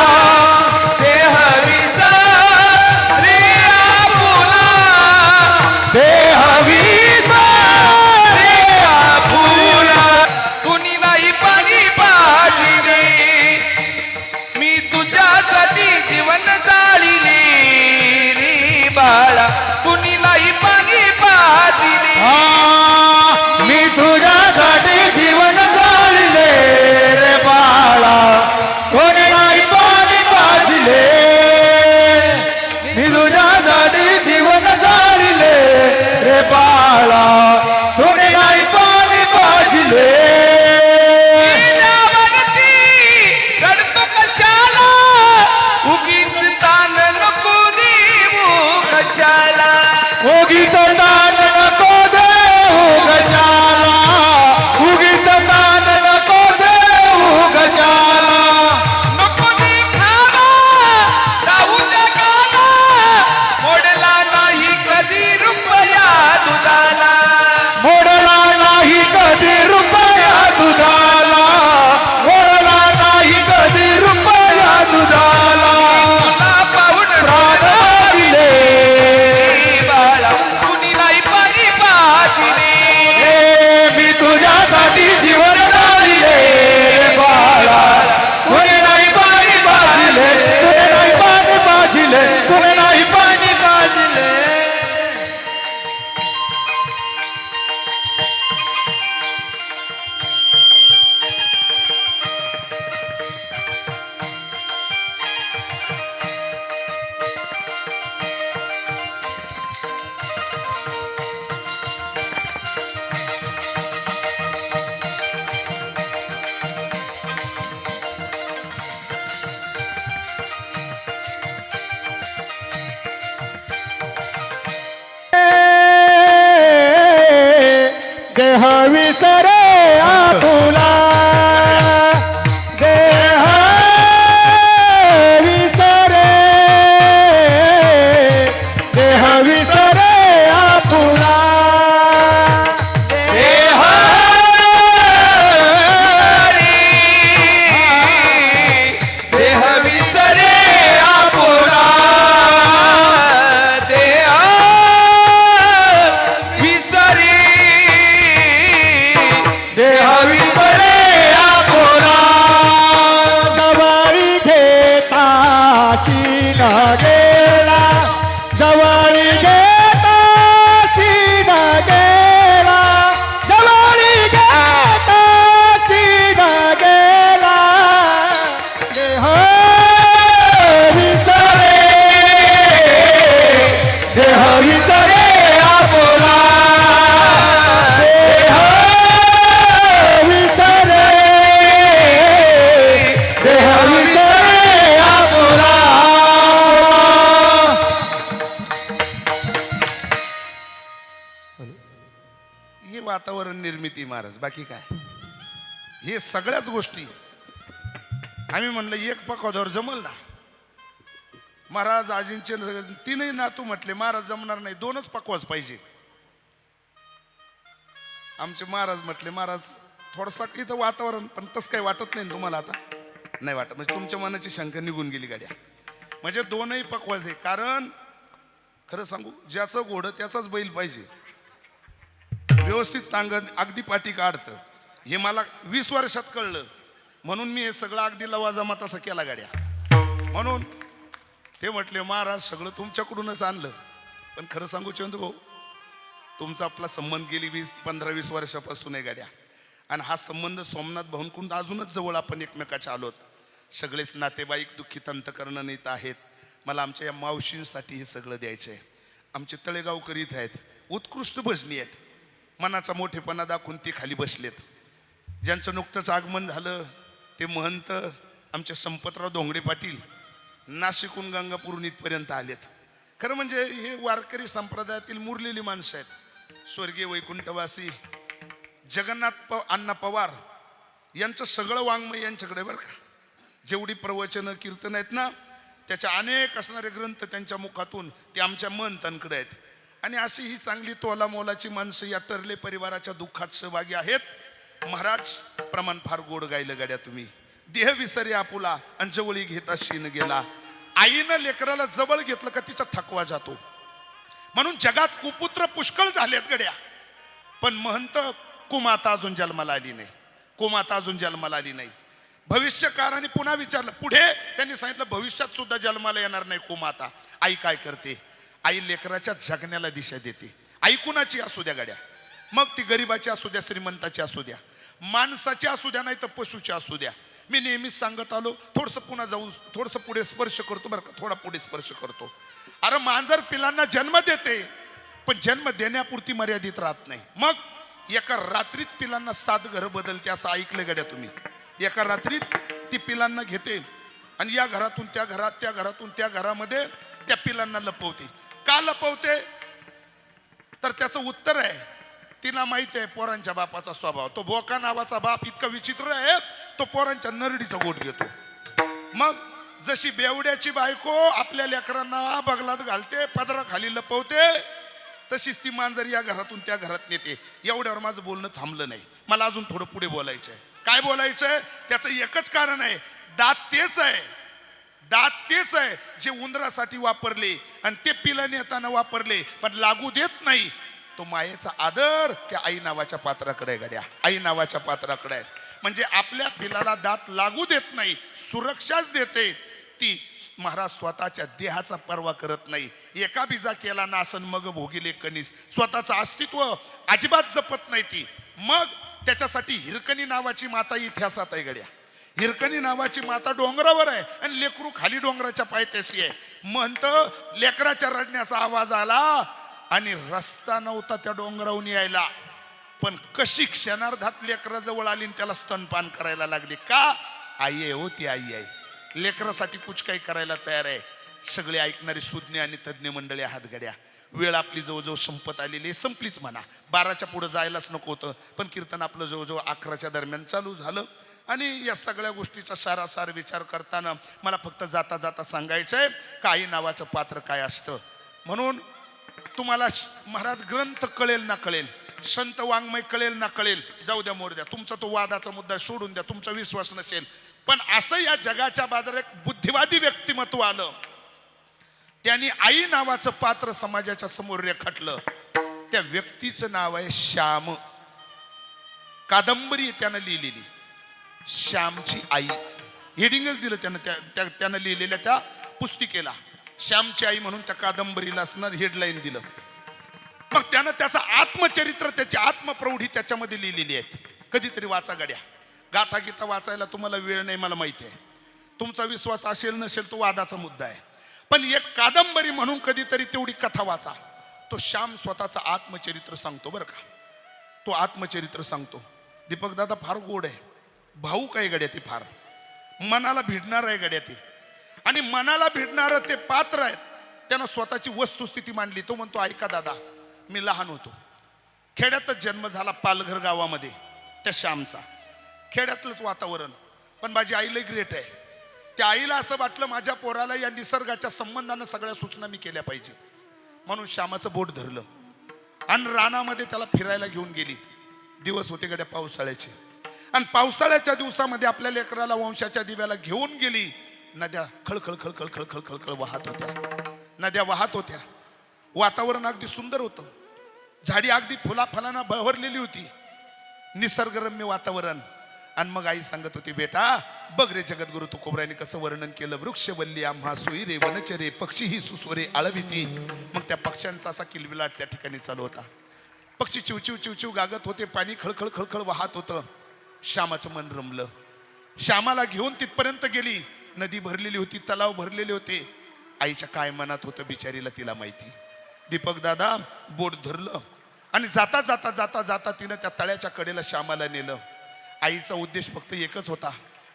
विसरे आपुला देह विसरे देह विसरे आपुला देह देह विसरे आपुला देह विसरे देह विसरे आपुला जवळी घेता शीन गेला जवळी घेता शीन गेला जवळी घेता शीन गेला देह विसरे देह विसरे आपुला देह विसरे देह विसरे आपुला हे वातावरण निर्मिती महाराज, बाकी काय हे सगळ्याच गोष्टी आम्ही म्हणलं एक पकवादावर जमल ना महाराज. आजींचे तीनही नातू म्हटले महाराज जमणार नाही, दोनच पकवाज पाहिजे. आमचे महाराज म्हटले महाराज थोडसा इथं वातावरण पण तसं काही वाटत नाही ना तुम्हाला आता? नाही वाटत म्हणजे तुमच्या मनाची शंका निघून गेली गाड्या. म्हणजे दोनही पकवाज आहे. कारण खरं सांगू ज्याचं घोडं त्याचाच बैल पाहिजे. व्यवस्थित टांगत अगदी पाठी काढतं हे मला 20 वर्षात कळलं. म्हणून मी हे सगळं अगदी लवाजमा तसा केला गाड्या. म्हणून ते म्हटले महाराज सगळं तुमच्याकडूनच आणलं. पण खरं सांगू चंदू भाऊ तुमचा आपला संबंध गेली 15-20 वर्षापासून आहे गाड्या. आणि हा संबंध सोमनाथ भाऊंकडून अजूनच जवळ आपण एकमेकाच्या आलोत. सगळेच नातेवाईक दुःखित अंतकरण नेत आहेत. मला आमच्या या मावशींसाठी हे सगळं द्यायचं आहे. आमचे तळेगावकर इथं आहेत, उत्कृष्ट भजनी आहेत. मनाचा मोठेपणा दाखवून ते खाली बसलेत. ज्यांचं नुकतंच आगमन झालं ते महंत आमचे संपतराव धोंगडे पाटील नाशिकहून गंगापूरून इथपर्यंत आलेत. खरं म्हणजे हे वारकरी संप्रदायातील मुरलेली माणसं आहेत. स्वर्गीय वैकुंठवासी जगन्नाथ अण्णा पवार यांचं सगळं वाङ्मय यांच्याकडे बरं का. जेवढी प्रवचनं कीर्तन आहेत ना त्याच्या अनेक असणारे ग्रंथ त्यांच्या मुखातून ते आमच्या महंतांकडे आहेत. आणि अशी ही चांगली तोला मोलाची माणसं या टर्ले परिवाराच्या दुःखात सहभागी आहेत. महाराज प्रमाण फार गोड गायलं गाड्या तुम्ही. देह विसरे आपुला आणि जवळी घेता शीन गेला. आईनं लेकराला जवळ घेतलं का तिचा थकवा जातो. म्हणून जगात कुपुत्र पुष्कळ झालेत गड्या. पण महंत कुमाता अजून जन्माला आली नाही. कुमाता अजून जन्माला आली नाही. भविष्यकारांनी पुन्हा विचारलं. पुढे त्यांनी सांगितलं भविष्यात सुद्धा जन्माला येणार नाही कुमाता. आई काय करते? आई लेकराच्या जगण्याला दिशा देते. आई कुणाची असू द्या गाड्या, मग ती गरिबाची असू द्या, श्रीमंताची असू द्या, माणसाची असू द्या, नाही तर पशुची असू द्या. मी नेहमीच सांगत आलो. थोडंसं पुन्हा जाऊन थोडंसं पुढे स्पर्श करतो बरं का, थोडा पुढे स्पर्श करतो. अरे मांजर पिलांना जन्म देते पण जन्म देण्यापुरती मर्यादित राहत नाही. मग एका रात्रीत पिलांना 7 घरं बदलते असं ऐकलं गड्या तुम्ही. एका रात्रीत ती पिलांना घेते आणि या घरातून त्या घरात, त्या घरातून त्या घरामध्ये त्या पिलांना लपवते. का लपवते तर त्याचं उत्तर आहे तिला माहिती आहे पोरांच्या बापाचा स्वभाव. तो बोका नावाचा बाप इतका विचित्र आहे, तो पोरांच्या नरडीचा गोठ घेतो. मग जशी बेवड्याची बायको आपल्या लेकरांना बगलात घालते, पदराखाली लपवते, तशीच ती मांजर या घरातून त्या घरात नेते. एवढ्यावर माझं बोलणं थांबलं नाही. मला अजून थोडं पुढे बोलायचं आहे. काय बोलायचंय? त्याचं एकच कारण आहे, दात तेच आहे. दात तेच आहे जे उंदरासाठी वापरले आणि ते पिलं नेताना वापरले पण लागू देत नाही. तो मायेचा आदर त्या आई नावाच्या पात्राकडे आहे गड्या. आई नावाच्या पात्राकडे आहे. म्हणजे आपल्या पिलाला दात लागू देत नाही, सुरक्षाच देते ती. महाराज स्वतःच्या देहाचा पर्वा करत नाही. एका बिजा केला नासन मग भोगिले कणीस. स्वतःचं अस्तित्व अजिबात जपत नाही ती. मग त्याच्यासाठी हिरकणी नावाची माता इतिहासात आहे गड्या. हिरकणी नावाची माता डोंगरावर आहे आणि लेकरू खाली डोंगराच्या पायथ्याशी आहे. म्हणतं लेकराच्या रडण्याचा आवाज आला आणि रस्ता नव्हता त्या डोंगरावरून यायला. पण कशी क्षणार्धात लेकराजवळ आली त्याला स्तनपान करायला लागली. का? आई आहे हो, ती आई आहे. लेकरासाठी कुछ काही करायला तयार आहे. सगळे ऐकणारी सुज्ञ आणि तज्ज्ञ मंडळी आहात गड्या. वेळ आपली जवळजवळ संपत आलेली आहे, संपलीच म्हणा. 12च्या पुढे जायलाच नको होतं, पण कीर्तन आपलं जवळजवळ 11च्या दरम्यान चालू झालं. आणि या सगळ्या गोष्टीचा सारासार विचार करताना मला फक्त जाता जाता सांगायचं आहे का आई नावाचं पात्र काय असतं. म्हणून तुम्हाला महाराज ग्रंथ कळेल ना कळेल, संत वाङ्मय कळेल ना कळेल, जाऊ द्या मोर द्या, तुमचा तो वादाचा मुद्दा सोडून द्या, तुमचा विश्वास नसेल. पण असं या जगाच्या बाजारात एक बुद्धिवादी व्यक्तिमत्व आलं, त्यांनी आई नावाचं पात्र समाजाच्या समोर रेखाटलं. त्या व्यक्तीचं नाव आहे श्याम. कादंबरी त्यानं लिहिलेली, श्यामची आई. हेडिंगच दिलं त्यानं लिहिलेल्या त्या पुस्तिकेला, श्यामची आई म्हणून त्या कादंबरीला असणार हेडलाईन दिलं. मग त्यानं त्याचं आत्मचरित्र, त्याची आत्मप्रौढी त्याच्यामध्ये लिहिलेली आहेत. कधीतरी वाचा गड्या. गाथा गीता वाचायला तुम्हाला वेळ नाही मला माहिती आहे, तुमचा विश्वास असेल नसेल तो वादाचा मुद्दा आहे. पण एक कादंबरी म्हणून कधीतरी तेवढी कथा वाचा. तो श्याम स्वतःचं आत्मचरित्र सांगतो बरं का. तो आत्मचरित्र सांगतो. दीपक दादा फार गोड आहे, भाऊक आहे गड्या, ती फार मनाला भिडणार आहे गड्या ती. आणि मनाला भिडणारं ते पात्र आहेत. त्यानं स्वतःची वस्तुस्थिती मांडली. तो म्हणतो ऐका दादा, मी लहान होतो, खेड्यातच जन्म झाला पालघर गावामध्ये, त्या श्यामचा खेड्यातलंच वातावरण. पण माझी आई लई ग्रेट आहे. त्या आईला असं वाटलं माझ्या पोराला या निसर्गाच्या संबंधानं सगळ्या सूचना मी केल्या पाहिजे, म्हणून श्यामाचं बोट धरलं आणि रानामध्ये त्याला फिरायला घेऊन गेली. दिवस होते गड्या पावसाळ्याचे, आणि पावसाळ्याच्या दिवसामध्ये आपल्या लेकराला वंशाच्या दिव्याला घेऊन गेली. नद्या खळखळ खळखळ खळखळ खळखळ वाहत होत्या, नद्या वाहत होत्या. वातावरण अगदी सुंदर होतं, झाडी अगदी फुलाफलांना बहरलेली होती, निसर्गरम्य वातावरण. आणि मग आई सांगत होती, बेटा बघ रे जगद्गुरु तुकोबरायांनी कसं वर्णन केलं. वृक्षवल्ली आम्हा सोयी वनचरे पक्षी ही सुस्वरे आळविती. मग त्या पक्ष्यांचा असा किलबिलाट त्या ठिकाणी चालू होता. पक्षी चिवचिव चिवचिव गागत होते, पाणी खळखळ खळखळ वाहत होतं. श्यामाचं मन रमलं. श्यामाला घेऊन तिथपर्यंत गेली. नदी भरलेली होती, तलाव भरलेले होते. आईच्या काय मनात होतं बिचारीला तिला माहिती. दीपक दादा बोट धरलं आणि जाता जाता जाता जाता तिनं त्या तळ्याच्या कडेला श्यामाला नेलं. आईचा उद्देश फक्त एकच होता,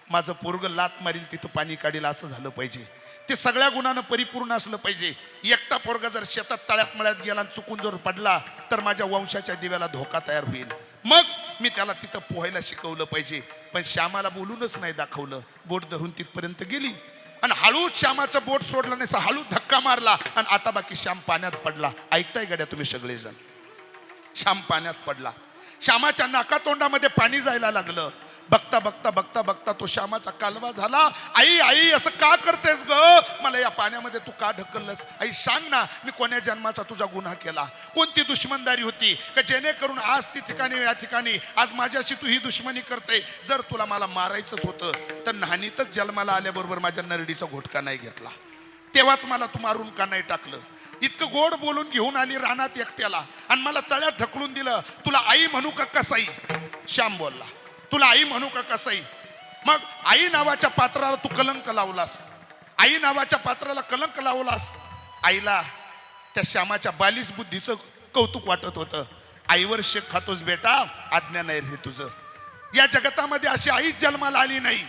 माझं पोरग लात मारील तिथं पाणी काढील असं झालं पाहिजे, ते सगळ्या गुणानं परिपूर्ण असलं पाहिजे. एकटा पोरगा जर शेतात तळ्यात मळ्यात गेला आणि चुकून जर पडला तर माझ्या वंशाच्या दिव्याला धोका तयार होईल. मग मी त्याला तिथं पोहायला शिकवलं पाहिजे. पण श्यामाला बोलूनच नाही दाखवलं. बोट धरून तिथपर्यंत गेली आणि हळूच श्यामाचं बोट सोडलं नाही, हळू धक्का मारला आणि आता बाकी श्याम पाण्यात पडला. ऐकताय गड्या तुम्ही सगळेजण, श्याम पाण्यात पडला. श्यामाच्या नाकातोंडामध्ये पाणी जायला लागलं. बघता बघता बघता बघता तो श्यामाचा कालवा झाला. आई आई असं का करतेस ग, मला या पाण्यामध्ये तू का ढकललंस? आई सांग ना, मी कोण्या जन्माचा तुझा गुन्हा केला, कोणती दुश्मनदारी होती का जेणेकरून आज ती ठिकाणी या ठिकाणी आज माझ्याशी तू ही दुश्मनी करते? जर तुला मला मारायचंच होतं तर नाहनीतच जन्माला आल्याबरोबर माझ्या नरडीचा घोटका नाही घेतला, तेव्हाच मला तू मारून का नाही टाकलं? इतकं गोड बोलून घेऊन आली रानात एकट्याला आणि मला तळ्यात ढकलून दिलं. तुला आई म्हणू का कसाई? श्याम बोलला, तुला आई म्हणू का कसाई? मग आई नावाच्या पात्राला तू कलंक लावलास, आई नावाच्या पात्राला कलंक लावलास. आईला त्या श्यामाच्या बालिश बुद्धीचं कौतुक वाटत होतं. आईवर शेक खातोस बेटा, आज्ञा नाही रे तुझं. या जगतामध्ये अशी आईच जन्माला आली नाही.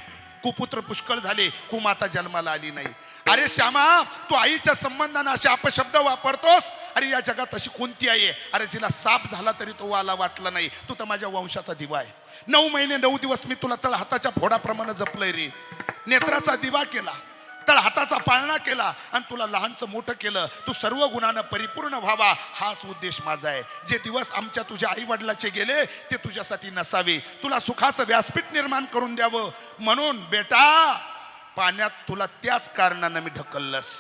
कुपुत्र पुष्कळ झाले, कुमाता जन्माला आली नाही. अरे श्यामा, तू आईच्या संबंधाने असे अपशब्द वापरतोस. अरे या जगात अशी कोणती आई आहे? अरे जिला साप झाला तरी तो वाला वाटला नाही. तू तर माझ्या वंशाचा दिवा आहे. 9 महिने 9 दिवस मी तुला तळ हाताच्या फोडाप्रमाणे जपलंय रे. नेत्राचा दिवा केला, तळ हाताचा पाळणा केला आणि तुला लहानचं मोठं केलं. तू सर्व गुणानं परिपूर्ण व्हावा हाच उद्देश माझा आहे. जे दिवस आमच्या तुझ्या आई वडिलाचे गेले ते तुझ्यासाठी नसावे, तुला सुखाचं व्यासपीठ निर्माण करून द्यावं. म्हणून बेटा पाण्यात तुला त्याच कारणानं मी ढकललंस.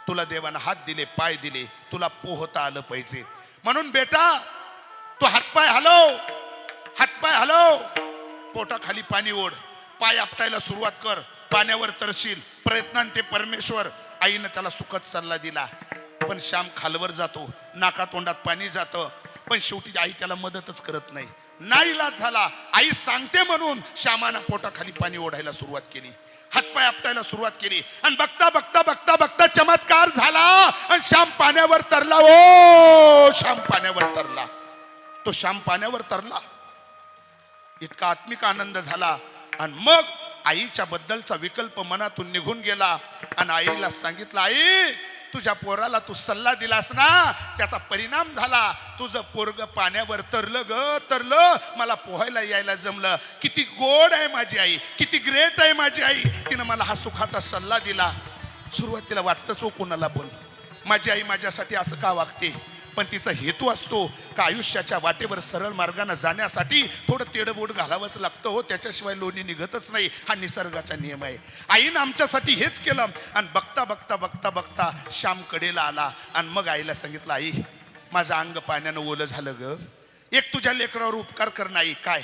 तुला देवानं हात दिले, पाय दिले, तुला पोहता आलं पाहिजे. म्हणून बेटा तू हातपाय हलव, हातपाय हलव, पोटाखाली पाणी ओढ, पाय आपटायला सुरुवात कर, पाण्यावर तरशील. प्रयत्नांते परमेश्वर. आईनं त्याला सुखद सल्ला दिला. पण श्याम खालवर जातो, नाकातोंडात पाणी जातं, पण शेवटी आई त्याला मदतच करत नाही. नाईलाज झाला. आई सांगते म्हणून श्यामानं पोटाखाली पाणी ओढायला सुरुवात केली, हातपाय आपटायला सुरुवात केली आणि बघता बघता बघता बघता चमत्कार झाला आणि श्याम पाण्यावर तरला. ओ श्याम पाण्यावर तरला. तो श्याम पाण्यावर तरला. इतका आत्मिक आनंद झाला आणि मग आईच्या बद्दलचा विकल्प मनातून निघून गेला आणि आईला सांगितलं, आई तुझ्या पोराला तू सल्ला दिलास ना, त्याचा परिणाम झाला. तुझं पोरग पाण्यावर तरलं ग तरलं, मला पोहायला यायला जमलं. किती गोड आहे माझी आई, किती ग्रेट आहे माझी आई, तिनं मला हा सुखाचा सल्ला दिला. सुरुवातीला वाटतंच हो कोणाला पण, माझी आई माझ्यासाठी असं का वागते, पण तिचा हेतू असतो का आयुष्याच्या वाटेवर सरळ मार्गाने जाण्यासाठी थोडं तेडबोड घालावंच लागतं हो, त्याच्याशिवाय लोणी निघतच नाही. हा निसर्गाचा नियम आहे. आईनं आमच्यासाठी हेच केलं. आणि बघता बघता बघता बघता श्याम कडेला आला आणि मग आईला सांगितलं, आई माझं अंग पाण्यानं ओलं झालं ग, एक तुझ्या लेकरावर उपकार कर नाही काय.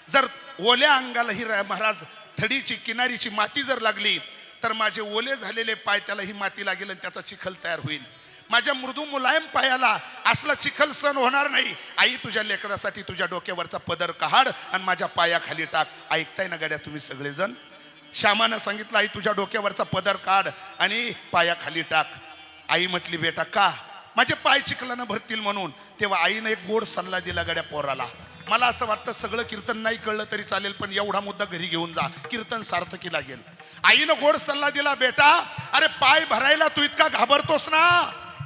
जर ओल्या अंगाला ही महाराज थडीची किनारीची माती जर लागली तर माझे ओले झालेले पाय त्याला ही माती लागेल आणि त्याचा चिखल तयार होईल. माझ्या मृदू मुलायम पायाला असला चिखल सण होणार नाही. आई तुझ्या लेकरासाठी तुझ्या डोक्यावरचा पदर काढ आणि माझ्या पायाखाली टाक. ऐकताय ना गड्या तुम्ही सगळेजण? श्यामानं सांगितलं, आई तुझ्या डोक्यावरचा पदर काढ आणि पायाखाली टाक. आई म्हटली, बेटा का? माझे पाय चिखलानं भरतील म्हणून. तेव्हा आईनं एक गोड सल्ला दिला गड्या पोराला. मला असं वाटतं सगळं कीर्तन नाही कळलं तरी चालेल, पण एवढा मुद्दा घरी घेऊन जा, कीर्तन सार्थकी लागेल. आईनं गोड सल्ला दिला, बेटा अरे पाय भरायला तू इतका घाबरतोस ना,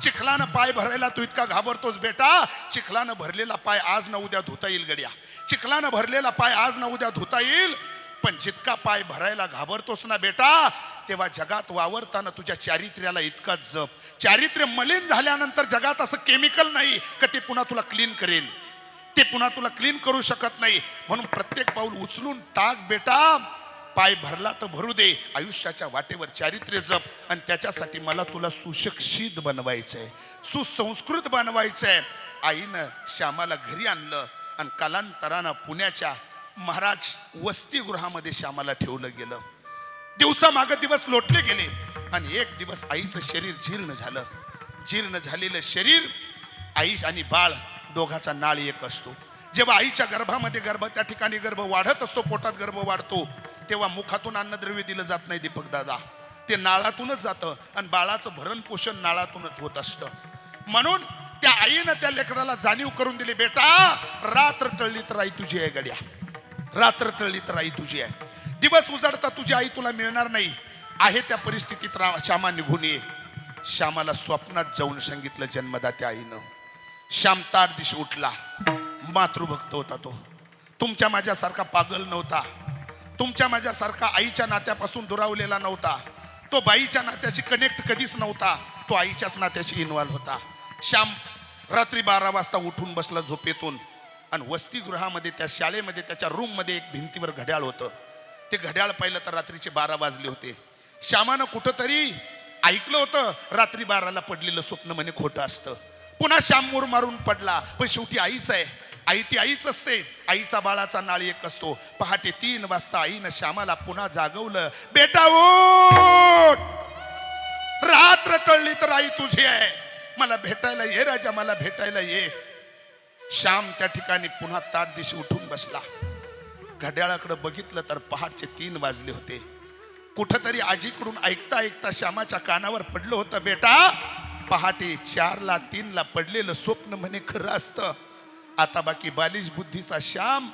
चिखलानं पाय भरायला तू इतका घाबरतोस बेटा, चिखलानं भरलेला पाय आज ना उद्या धुता येईल गड्या, चिखलानं भरलेला पाय आज ना उद्या धुता येईल. पण जितका पाय भरायला घाबरतोस ना बेटा, तेव्हा जगात वावरताना तुझ्या चारित्र्याला इतका जप. चारित्र्य मलिन झाल्यानंतर जगात असं केमिकल नाही का ते पुन्हा तुला क्लीन करेल, ते पुन्हा तुला क्लीन करू शकत नाही. म्हणून प्रत्येक पाऊल उचलून टाक बेटा, पाय भरला तर भरू दे, आयुष्याच्या वाटेवर चारित्र्य जप. आणि त्याच्यासाठी मला तुला सुशिक्षित बनवायचंय, सुसंस्कृत बनवायचंय. आईनं श्यामाला घरी आणलं आणि कालांतरानं पुण्याच्या महाराज वसतिगृहामध्ये श्यामाला ठेवलं गेलं. दिवसामागे दिवस लोटले गेले आणि एक दिवस आईचं शरीर जीर्ण झालं. जीर्ण झालेलं शरीर, आई आणि बाळ दोघाचा नाळ एक असतो. जेव्हा आईच्या गर्भामध्ये त्या ठिकाणी गर्भ वाढत असतो, पोटात गर्भ वाढतो, तेव्हा मुखातून अन्नद्रव्य दिलं जात नाही दीपक दादा, ते नाळातूनच जातं आणि बाळाचं भरण पोषण नाळातूनच होत असतं. म्हणून त्या आईनं त्या लेकराला जाणीव करून दिली, बेटा रात्र टळली तर आई तुझी आहे गड्या, रात्र टळली तर आई तुझी आहे. दिवस उजाडता तुझी आई तुला मिळणार नाही आहे. त्या परिस्थितीत श्यामा निघून ये. श्यामाला स्वप्नात जाऊन सांगितलं जन्मदात्या आईनं. श्याम ताट दिशी उठला. मातृभक्त होता तो, तुमच्या माझ्यासारखा पागल नव्हता, तुमच्या माझ्यासारखा आईच्या नात्यापासून दुरावलेला नव्हता, तो बाईच्या नात्याशी कनेक्ट कधीच नव्हता, तो आईच्याच नात्याशी इन्व्हॉल्व होता. श्याम रात्री 12 वाजता उठून बसला झोपेतून आणि वसतिगृहामध्ये त्या शाळेमध्ये त्याच्या रूममध्ये एक भिंतीवर घड्याळ होतं. ते घड्याळ पाहिलं तर रात्रीचे 12 वाजले होते. श्यामानं कुठंतरी ऐकलं होतं रात्री 12ला पडलेलं स्वप्न म्हणे खोटं असतं. पुन्हा श्याम मूर मारून पडला, पण शेवटी आईच आहे, आई ती आईच असते. आईचा बाळाचा नाळ एक असतो. पहाटे 3 वाजता आईनं श्यामाला पुन्हा जागवलं, बेटा उठ, रात्र टळली तर आई तुझी आहे, मला भेटायला ये राजा, मला भेटायला ये. श्याम त्या ठिकाणी पुन्हा ताट दिशी उठून बसला. घड्याळाकडे बघितलं तर पहाटचे 3 वाजले होते. कुठंतरी आजीकडून ऐकता ऐकता श्यामाच्या कानावर पडलं होतं, बेटा पहाटे 4ला 3ला पडलेलं स्वप्न म्हणे खरं असतं. आता बाकी बालिश बुद्धीचा श्याम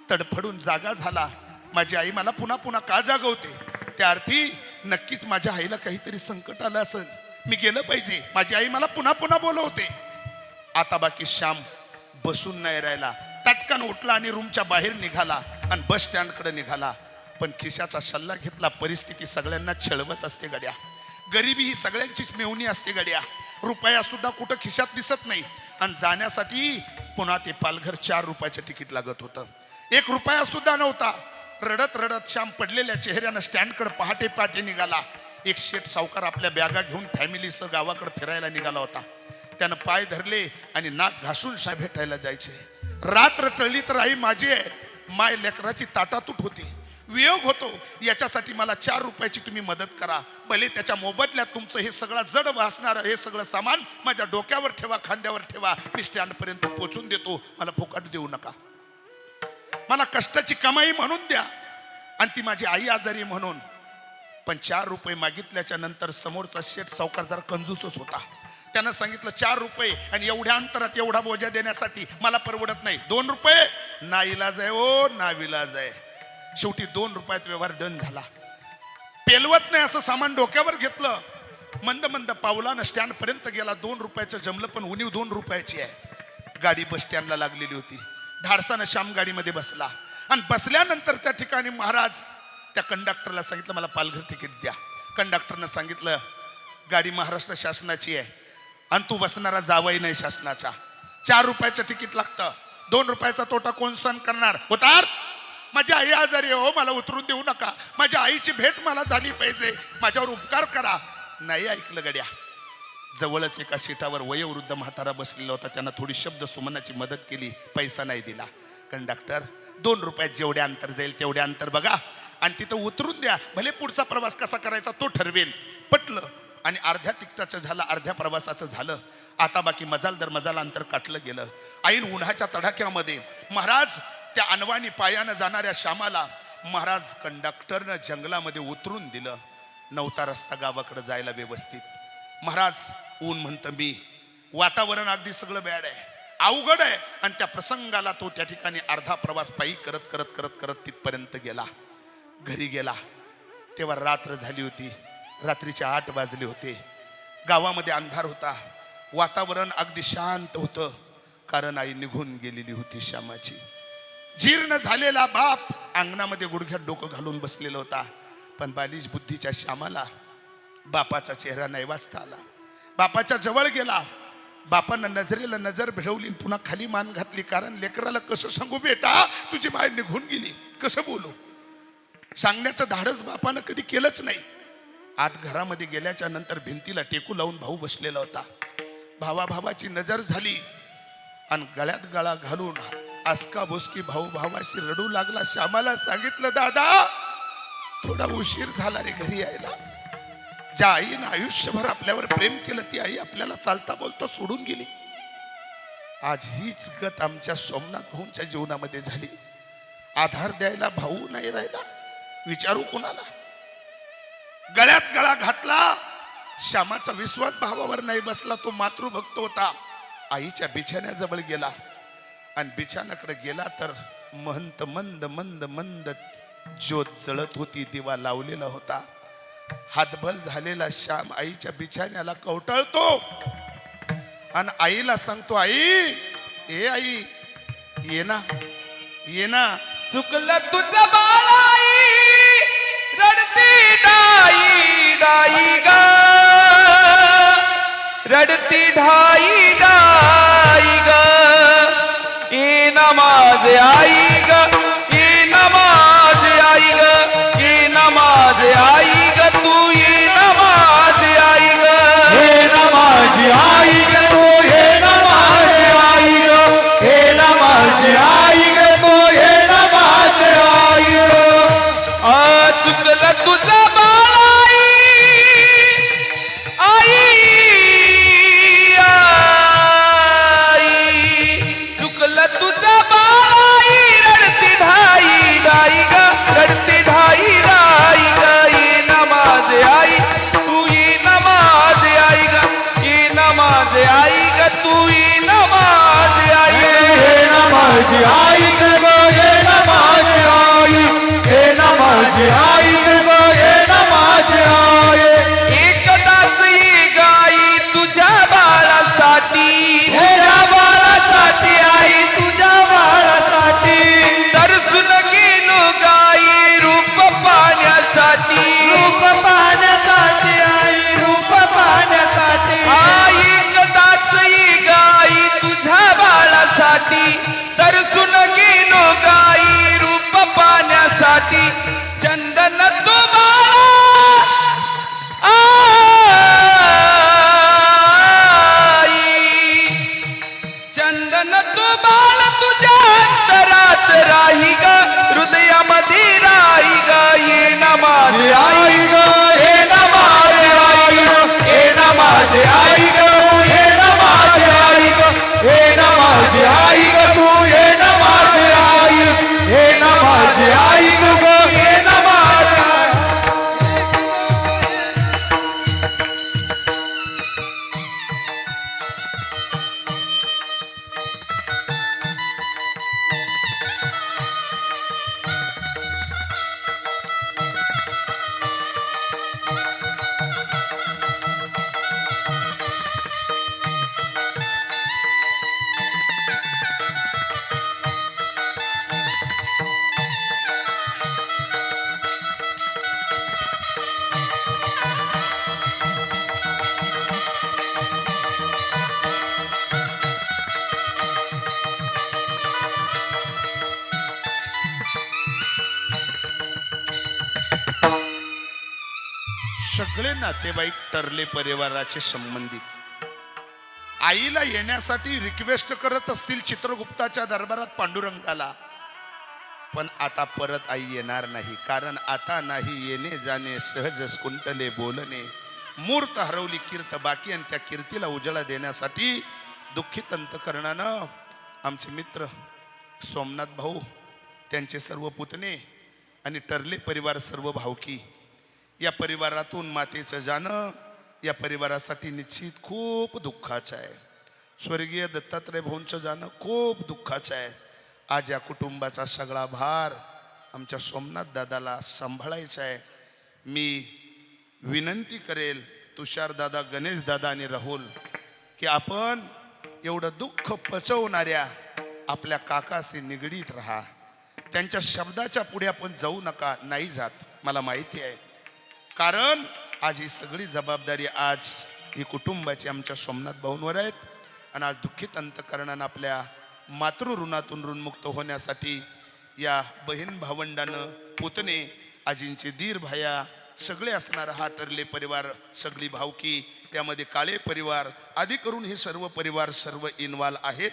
तडफडून जागा झाला. माझी आई मला पुन्हा पुन्हा का जागवते, त्या अर्थी नक्कीच माझ्या आईला काहीतरी संकट आलं असेल, मी गेलं पाहिजे, माझी आई मला पुन्हा पुन्हा बोलवते. आता बाकी श्याम बसून नाही राहिला, तटकन उठला आणि रूमच्या बाहेर निघाला आणि बस स्टँडकडे निघाला. पण खिशाचा सल्ला घेतला. परिस्थिती सगळ्यांना छळवत असते गड्या, गरिबी ही सगळ्यांचीच मेवणी असते गड्या. रुपया सुद्धा कुठं खिशात दिसत नाही. आणि जाण्यासाठी पुन्हा ते पालघर 4 रुपयाचं तिकीट लागत होतं. 1 रुपया सुद्धा नव्हता. रडत रडत श्याम पडलेल्या चेहऱ्यानं स्टँडकडे पहाटे पहाटे निघाला. एक शेठ सावकार आपल्या बॅगा घेऊन फॅमिलीसह गावाकडे फिरायला निघाला होता. त्यानं पाय धरले आणि नाक घासून भेटायला जायचे. रात्र टळली तर आई माझी आहे, माय लेकराची ताटातूट होती, वियोग होतो, याच्यासाठी मला 4 रुपयाची तुम्ही मदत करा. भले त्याच्या मोबदल्यात तुमचं हे सगळं जड वाचणारं हे सगळं सामान माझ्या डोक्यावर ठेवा, खांद्यावर ठेवा, मी स्टँडपर्यंत पोहोचून देतो, मला फुकट देऊ नका, मला कष्टाची कमाई म्हणून द्या. आणि ती माझी आई आजारी म्हणून. पण 4 रुपये मागितल्याच्या नंतर समोरचा शेठ सावकार जरा कंजूसच होता. त्यानं सांगितलं 4 रुपये आणि एवढ्या अंतरात एवढा बोजा देण्यासाठी मला परवडत नाही, 2 रुपये नाईलाज आहे ओ, नाविलाज आहे. शेवटी 2 रुपयात व्यवहार डन झाला. पेलवत नाही असं सामान डोक्यावर घेतलं मंद मंद पावलानं स्टँड पर्यंत गेला. 2 रुपयाचं जमलं, पण उणीव 2 रुपयाची आहे. गाडी बस स्टँडला लागलेली होती. धाडसानं श्याम गाडीमध्ये बसला आणि बसल्यानंतर त्या ठिकाणी महाराज त्या कंडक्टरला सांगितलं, मला पालघर तिकीट द्या. कंडक्टरनं सांगितलं, गाडी महाराष्ट्र शासनाची आहे आणि तू बसणारा जावई नाही शासनाचा. 4 रुपयाचं तिकीट लागतं. 2 रुपयाचा तोटा कोण सहन करणार? उतार. माझी आई आजारी हो, मला उतरून देऊ नका. माझ्या आईची भेट मला झाली पाहिजे, माझ्यावर उपकार करा. नाही ऐकलं गड्या. जवळच एका सीटावर वयोवृद्ध म्हातारा बसलेला होता. त्यांना थोडी शब्द सुमनाची मदत केली. पैसा नाही दिला. कंडक्टर 2 रुपयात जेवढे अंतर जाईल तेवढे अंतर बघा आणि तिथं उतरून द्या. भले पुढचा प्रवास कसा करायचा तो ठरवेल. पटलं आणि अर्ध्या तिकटाचं झालं, अर्ध्या प्रवासाचं झालं. आता बाकी मजाल दर मजाल अंतर काटलं गेलं. ऐन उन्हाच्या तडाख्यामध्ये महाराज त्या अनवाणी पायानं जाणाऱ्या श्यामाला महाराज कंडक्टरनं जंगलामध्ये उतरून दिलं. नव्हता रस्ता गावाकडे जायला व्यवस्थित. महाराज ऊन म्हणतं मी, वातावरण अगदी सगळं बॅड आहे, अवघड आहे. आणि त्या प्रसंगाला तो त्या ठिकाणी अर्धा प्रवास पायी करत करत करत करत तिथपर्यंत गेला. घरी गेला तेव्हा रात्र झाली होती. रात्रीचे 8 वाजले होते. गावामध्ये अंधार होता. वातावरण अगदी शांत होतं, कारण आई निघून गेलेली होती श्यामाची. जीर्ण झालेला बाप अंगणामध्ये गुडघ्यात डोकं घालून बसलेला होता. पण बालिश बुद्धीच्या श्यामाला बापाचा चेहरा नाही वाचता आला. बापाच्या जवळ गेला. बापानं नजरेला नजर भिडवली, पुन्हा खाली मान घातली. कारण लेकराला कसं सांगू, बेटा तुझी माय निघून गेली, कसं बोलू. सांगण्याचं धाडस बापानं कधी केलंच नाही. आत घरामध्ये गेल्याच्या नंतर भिंतीला टेकू लावून भाऊ बसलेला होता. भावाची नजर झाली आणि गळ्यात गळा घालून आसका बोसकी भाऊ भावाशी रडू लागला. श्यामाला सांगितलं, दादा थोडा उशीर झाला रे घरी यायला. ज्या आईनं आयुष्यभर आपल्यावर प्रेम केलं ती आई आपल्याला चालता बोलता सोडून गेली. आज हीच गत आमच्या सोमनाथ भाऊंच्या जीवनामध्ये झाली. आधार द्यायला भाऊ नाही राहिला, विचारू कोणाला. गळ्यात गळा घातला. श्यामाचा विश्वास भावावर नाही बसला. तो मातृभक्त होता. आईच्या बिछाण्याजवळ गेला आणि बिछाण्याकडे गेला तर महंत मंद मंद मंद ज्योत जळत होती. दिवा लावलेला होता. हातभल झालेला श्याम आईच्या बिछाण्याला कवटाळतो आणि आईला सांगतो, आई ए आई ये ना ये ना. चुकलं तुझं बाळाई, रडती डाई डाई ग, रडती ढाई डाई ग. ये नमाज आई ग, ये नमाज आई ग, ये नमाज आई ग, तू ये नमाज आई ग. हे नमाज आई ग तू, हे नमाज आई ग, हे नमाज आई ग तू, हे नमाज आई ग. चुकलं तुझं बाळाई, आई आई, चुकलं तुझं बाळाई, रडती ढाई डाई ग, रडती ढाई डाई ग. ये नमाज आई, तू ये नमाज आई ग, ये नमाज आई ग, तू ये नमाज आई ग. हे नमाज आई ग गो, हे नमाज आई, हे नमाज आई ग गो, हे नमाज आई. एकदाच ये गाई तुझ्या बाळासाठी, तुझ्या बाळासाठी आई, तुझ्या बाळासाठी. तरसून गेलो गाई रूप पाहण्यासाठी, रूप पाहण्यासाठी आई, रूप पाहण्यासाठी. एकदाच ये गाई तुझ्या बाळासाठी, तरसून गेलो गाई रूप पाहण्यासाठी. चंदन सगळे नातेवाईक टर्ले परिवाराचे संबंधित आईला येण्यासाठी रिक्वेस्ट करत असतील चित्रगुप्ताच्या दरबारात पांडुरंगाला, पण आता परत आई येणार नाही. कारण आता नाही येणे जाणे, सहज कुंटले बोलणे, मूर्त हरवली कीर्त बाकी. आणि त्या कीर्तीला उजाळा देण्यासाठी दुःखित अंतकरणानं आमचे मित्र सोमनाथ भाऊ, त्यांचे सर्व पुतणे आणि टर्ले परिवार सर्व भावकी, या परिवारातून मातेचं जाणं या परिवारासाठी निश्चित खूप दुःखाचं आहे. स्वर्गीय दत्तात्रय भाऊंचं जाणं खूप दुःखाचं आहे. आज या कुटुंबाचा सगळा भार आमच्या सोमनाथ दादाला सांभाळायचा आहे. मी विनंती करेल तुषार दादा, गणेश दादा आणि राहुल की आपण एवढं दुःख पचवणाऱ्या आपल्या काकाशी निगडीत राहा. त्यांच्या शब्दाच्या पुढे आपण जाऊ नका. नाही जात, मला माहिती आहे. कारण आज ही सगळी जबाबदारी आज ही कुटुंबाची आमच्या सोमनाथ भाऊंवर आहेत. आणि आज दुःखित अंतकरणानं आपल्या मातृऋणातून ऋणमुक्त होण्यासाठी या बहीण भावंडानं, पुतणे, आजींचे दीर भाया सगळे असणारा हा टर्ले परिवार, सगळी भावकी, त्यामध्ये काळे परिवार आदी करून हे सर्व परिवार सर्व इन्व्हॉल्व आहेत.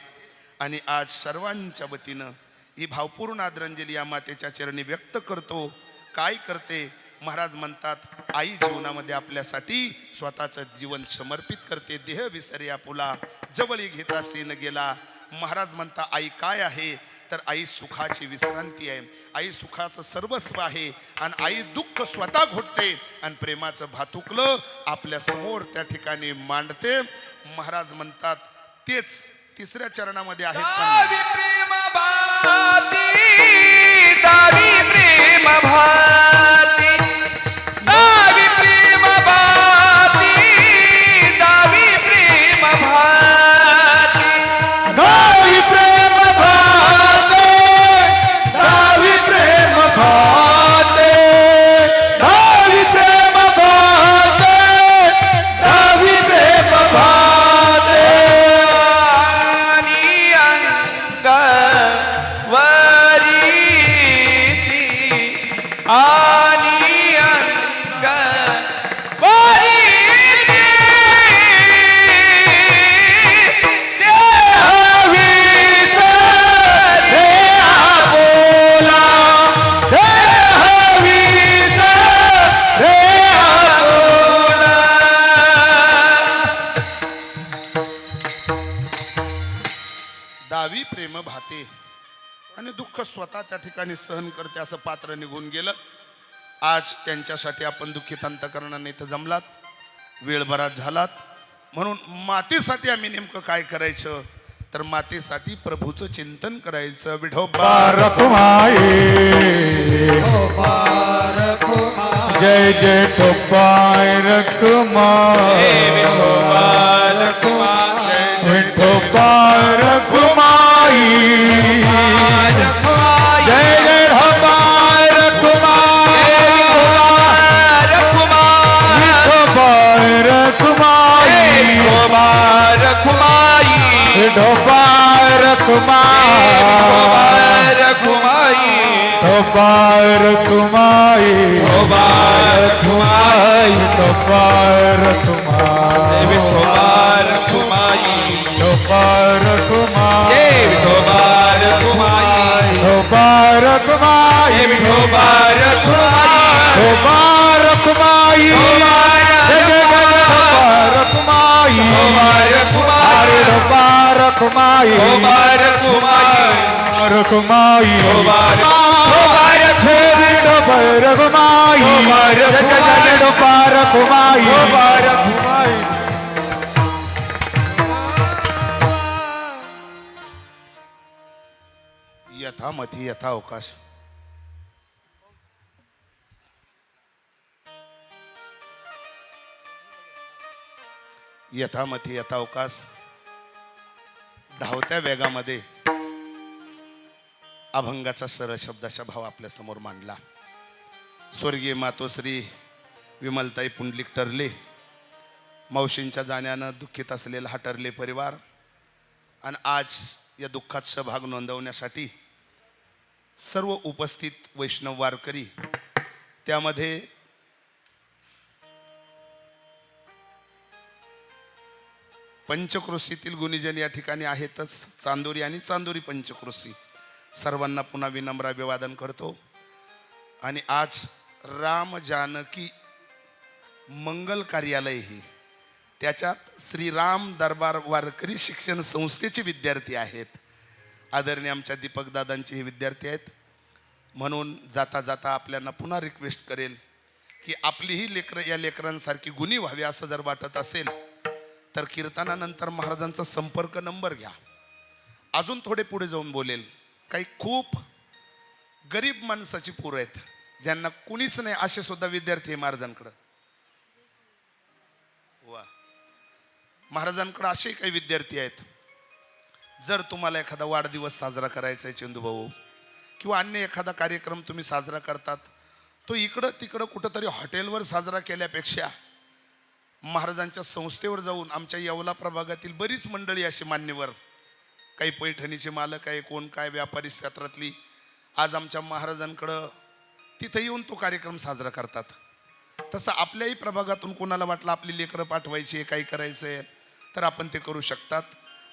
आणि आज सर्वांच्या वतीनं ही भावपूर्ण आदरांजली या मातेच्या चरणी व्यक्त करतो. काय करते महाराज म्हणतात, आई जीवनामध्ये आपल्यासाठी स्वतःचं जीवन समर्पित करते. देह विसर्या पुला जवळी घेता सेन गेला. महाराज म्हणता आई काय आहे, तर आई सुखाची विश्रांती आहे. आई सुखाचं सर्वस्व आहे. आणि आई दुःख स्वतः घोटते आणि प्रेमाचं भातुकलं आपल्या समोर त्या ठिकाणी मांडते. महाराज म्हणतात तेच तिसऱ्या चरणामध्ये आहेत. दावी प्रेम भाती, दावी प्रेम भाती, दावी प्रेम भाती, दावी प्रेम भाती, दावी प्रेम भाते, दावी प्रेम भाते, दावी प्रेम भाते, दावी प्रेम भाते. आणि अंग वरीती, आणि अंग वरीती, हवीच रे आपोला, हे हवीच रे आपोला. दावी प्रेम भाते आणि दुःख स्वतः त्या ठिकाणी सहन करते असं पात्र निघून गेलं. आज त्यांच्यासाठी आपण दुःखित अंतकरणाने इथं जमलात, वेळ बराच झालात. म्हणून मातेसाठी आम्ही नेमकं काय करायचं, तर मातेसाठी प्रभूचं चिंतन करायचं. विठोबा रखुमाई, जय जय ठोबाय रखुमाई, विठोबाय रखुमाई, जय जय ठोबाय रखुमाई, विठोबाय रखुमाई, विठोबाय रखुमाई, ठोबाय रखुमाई, ठोबाय रखुमाई, ठोबाय रखुमाई, ठोबाय रखुमाई, ठोबाय रखुमाई, ठोबाय रखुमाई, ठोबाय रखुमाई, ठोबाय रखुमाई, जय जय जय ठोबाय रखुमाई, अरे ठोबाय रखुमाई, रखुमाई, ठोबाय रखुमाई, जय जय जय ठोबाय रखुमाई. यथामती यथा अवकाश. यथामती यथा अवकाश. धावत्या वेगामध्ये अभंगाचा सरळ शब्दाचा भाव आपल्या समोर मांडला. स्वर्गीय मातोश्री विमलताई पुंडलिक टर्ले, मावशींच्या जाण्यानं दुःखित असलेला हा टर्ले परिवार. आणि आज या दुःखात सहभाग नोंदवण्यासाठी सर्व उपस्थित वैष्णव वारकरी, त्यामध्ये पंचक्रोशीतील गुणीजन या ठिकाणी आहेतच, चांदोरी आणि चांदोरी पंचक्रोशी सर्वांना पुन्हा विनम्र अभिवादन करतो. आणि आज राम जानकी मंगल कार्यालय हे त्याच्यात श्रीराम दरबार वारकरी शिक्षण संस्थेचे विद्यार्थी आहेत. आदरणीय आमच्या दीपकदादांचे हे विद्यार्थी आहेत. म्हणून जाता जाता आपल्याला पुन्हा रिक्वेस्ट करेल की आपलीही लेकरं या लेकरांसारखी गुणी व्हावी असं जर वाटत असेल तर कीर्तनानंतर महाराजांचा संपर्क नंबर घ्या. अजून थोडे पुढे जाऊन बोलेल. काही खूप गरीब माणसाची पोरं आहेत ज्यांना कुणीच नाही असे सुद्धा विद्यार्थी आहे महाराजांकडं. वा, महाराजांकडे असे काही विद्यार्थी आहेत. जर तुम्हाला एखादा वाढदिवस साजरा करायचा आहे चंदूभाऊ किंवा अन्य एखादा कार्यक्रम तुम्ही साजरा करतात, तो इकडं तिकडं कुठंतरी हॉटेलवर साजरा केल्यापेक्षा महाराजांच्या संस्थेवर जाऊन, आमच्या येवला प्रभागातील बरीच मंडळी अशी मान्यवर, काही पैठणीचे मालक आहे, कोण काय व्यापारी क्षेत्रातली, आज आमच्या महाराजांकडं तिथं येऊन तो कार्यक्रम साजरा करतात. तसं आपल्याही प्रभागातून कोणाला वाटलं आपली लेकरं पाठवायची आहे, काही करायचं आहे तर आपण ते करू शकतात.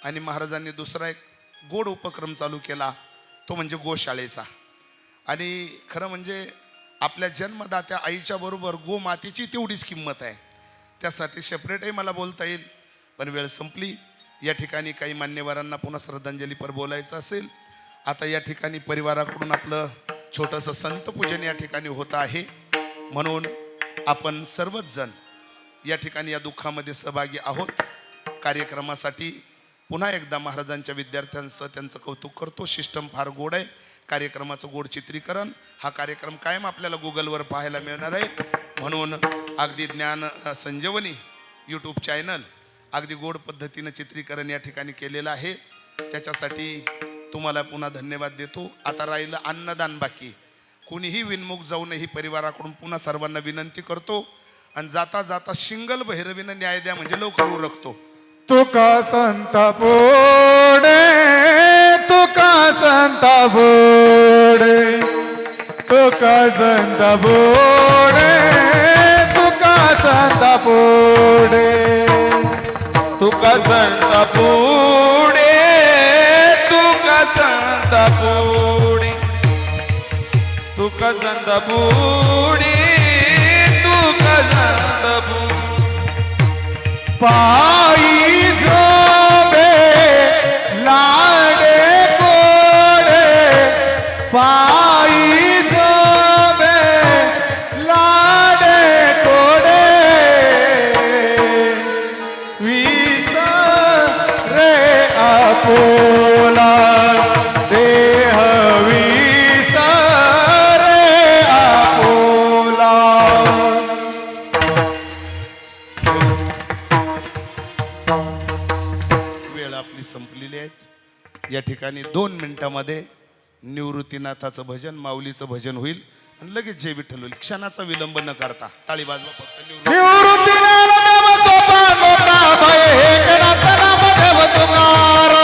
आणि महाराजांनी दुसरा एक गोड उपक्रम चालू केला, तो म्हणजे गोशाळेचा. आणि खरं म्हणजे आपल्या जन्मदात्या आईच्या बरोबर गोमातेची तेवढीच किंमत आहे. त्यासाठी सेपरेटही मला बोलता येईल, पण वेळ संपली. या ठिकाणी काही मान्यवरांना पुन्हा श्रद्धांजलीपर बोलायचं असेल. आता या ठिकाणी परिवाराकडून आपलं छोटंसं संतपूजन या ठिकाणी होत आहे. म्हणून आपण सर्वच जण या ठिकाणी या दुःखामध्ये सहभागी आहोत. कार्यक्रमासाठी पुन्हा एकदा महाराजांच्या विद्यार्थ्यांचं त्यांचं कौतुक करतो. सिस्टम फार गोड आहे. कार्यक्रमाचं गोड चित्रीकरण, हा कार्यक्रम कायम आपल्याला गुगलवर पाहायला मिळणार आहे. म्हणून अगदी ज्ञान संजीवनी यूट्यूब चॅनल अगदी गोड पद्धतीनं चित्रीकरण या ठिकाणी केलेलं आहे. त्याच्यासाठी तुम्हाला पुन्हा धन्यवाद देतो. आता राहिलं अन्नदान बाकी. कुणीही विनमुख जाऊ नये ही परिवाराकडून पुन्हा सर्वांना विनंती करतो. आणि जाता जाता शिंगल भैरवीनं न्याय द्या म्हणजे लवकर उरकतो. तुका संत पुढे, तुका संत पुढे, तुका संत पुढे, तुका संत पुढे, तुका संत पुढे, तुका संत पुढे, तुका संत पुढे, तुका संत पुढे. पायी झोबे लाडे कोडे, पायी झोबे लाडे कोडे, विसरे आपुला देह, विसरे आपुला. वेळ आपली संपलेली आहे. या ठिकाणी 2 मिनिटामध्ये निवृत्तीनाथाचं भजन, माऊलीचं भजन होईल आणि लगेच जय विठ्ठल होईल. क्षणाचा विलंब न करता टाळी वाजवा फक्त. निवृत्तीनाथ नाम सोपान मोठा भय, हे कणात नाम देव तुकारा.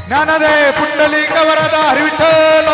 ज्ञानदे पुंडलिक वरदा हरी विठ्ठल.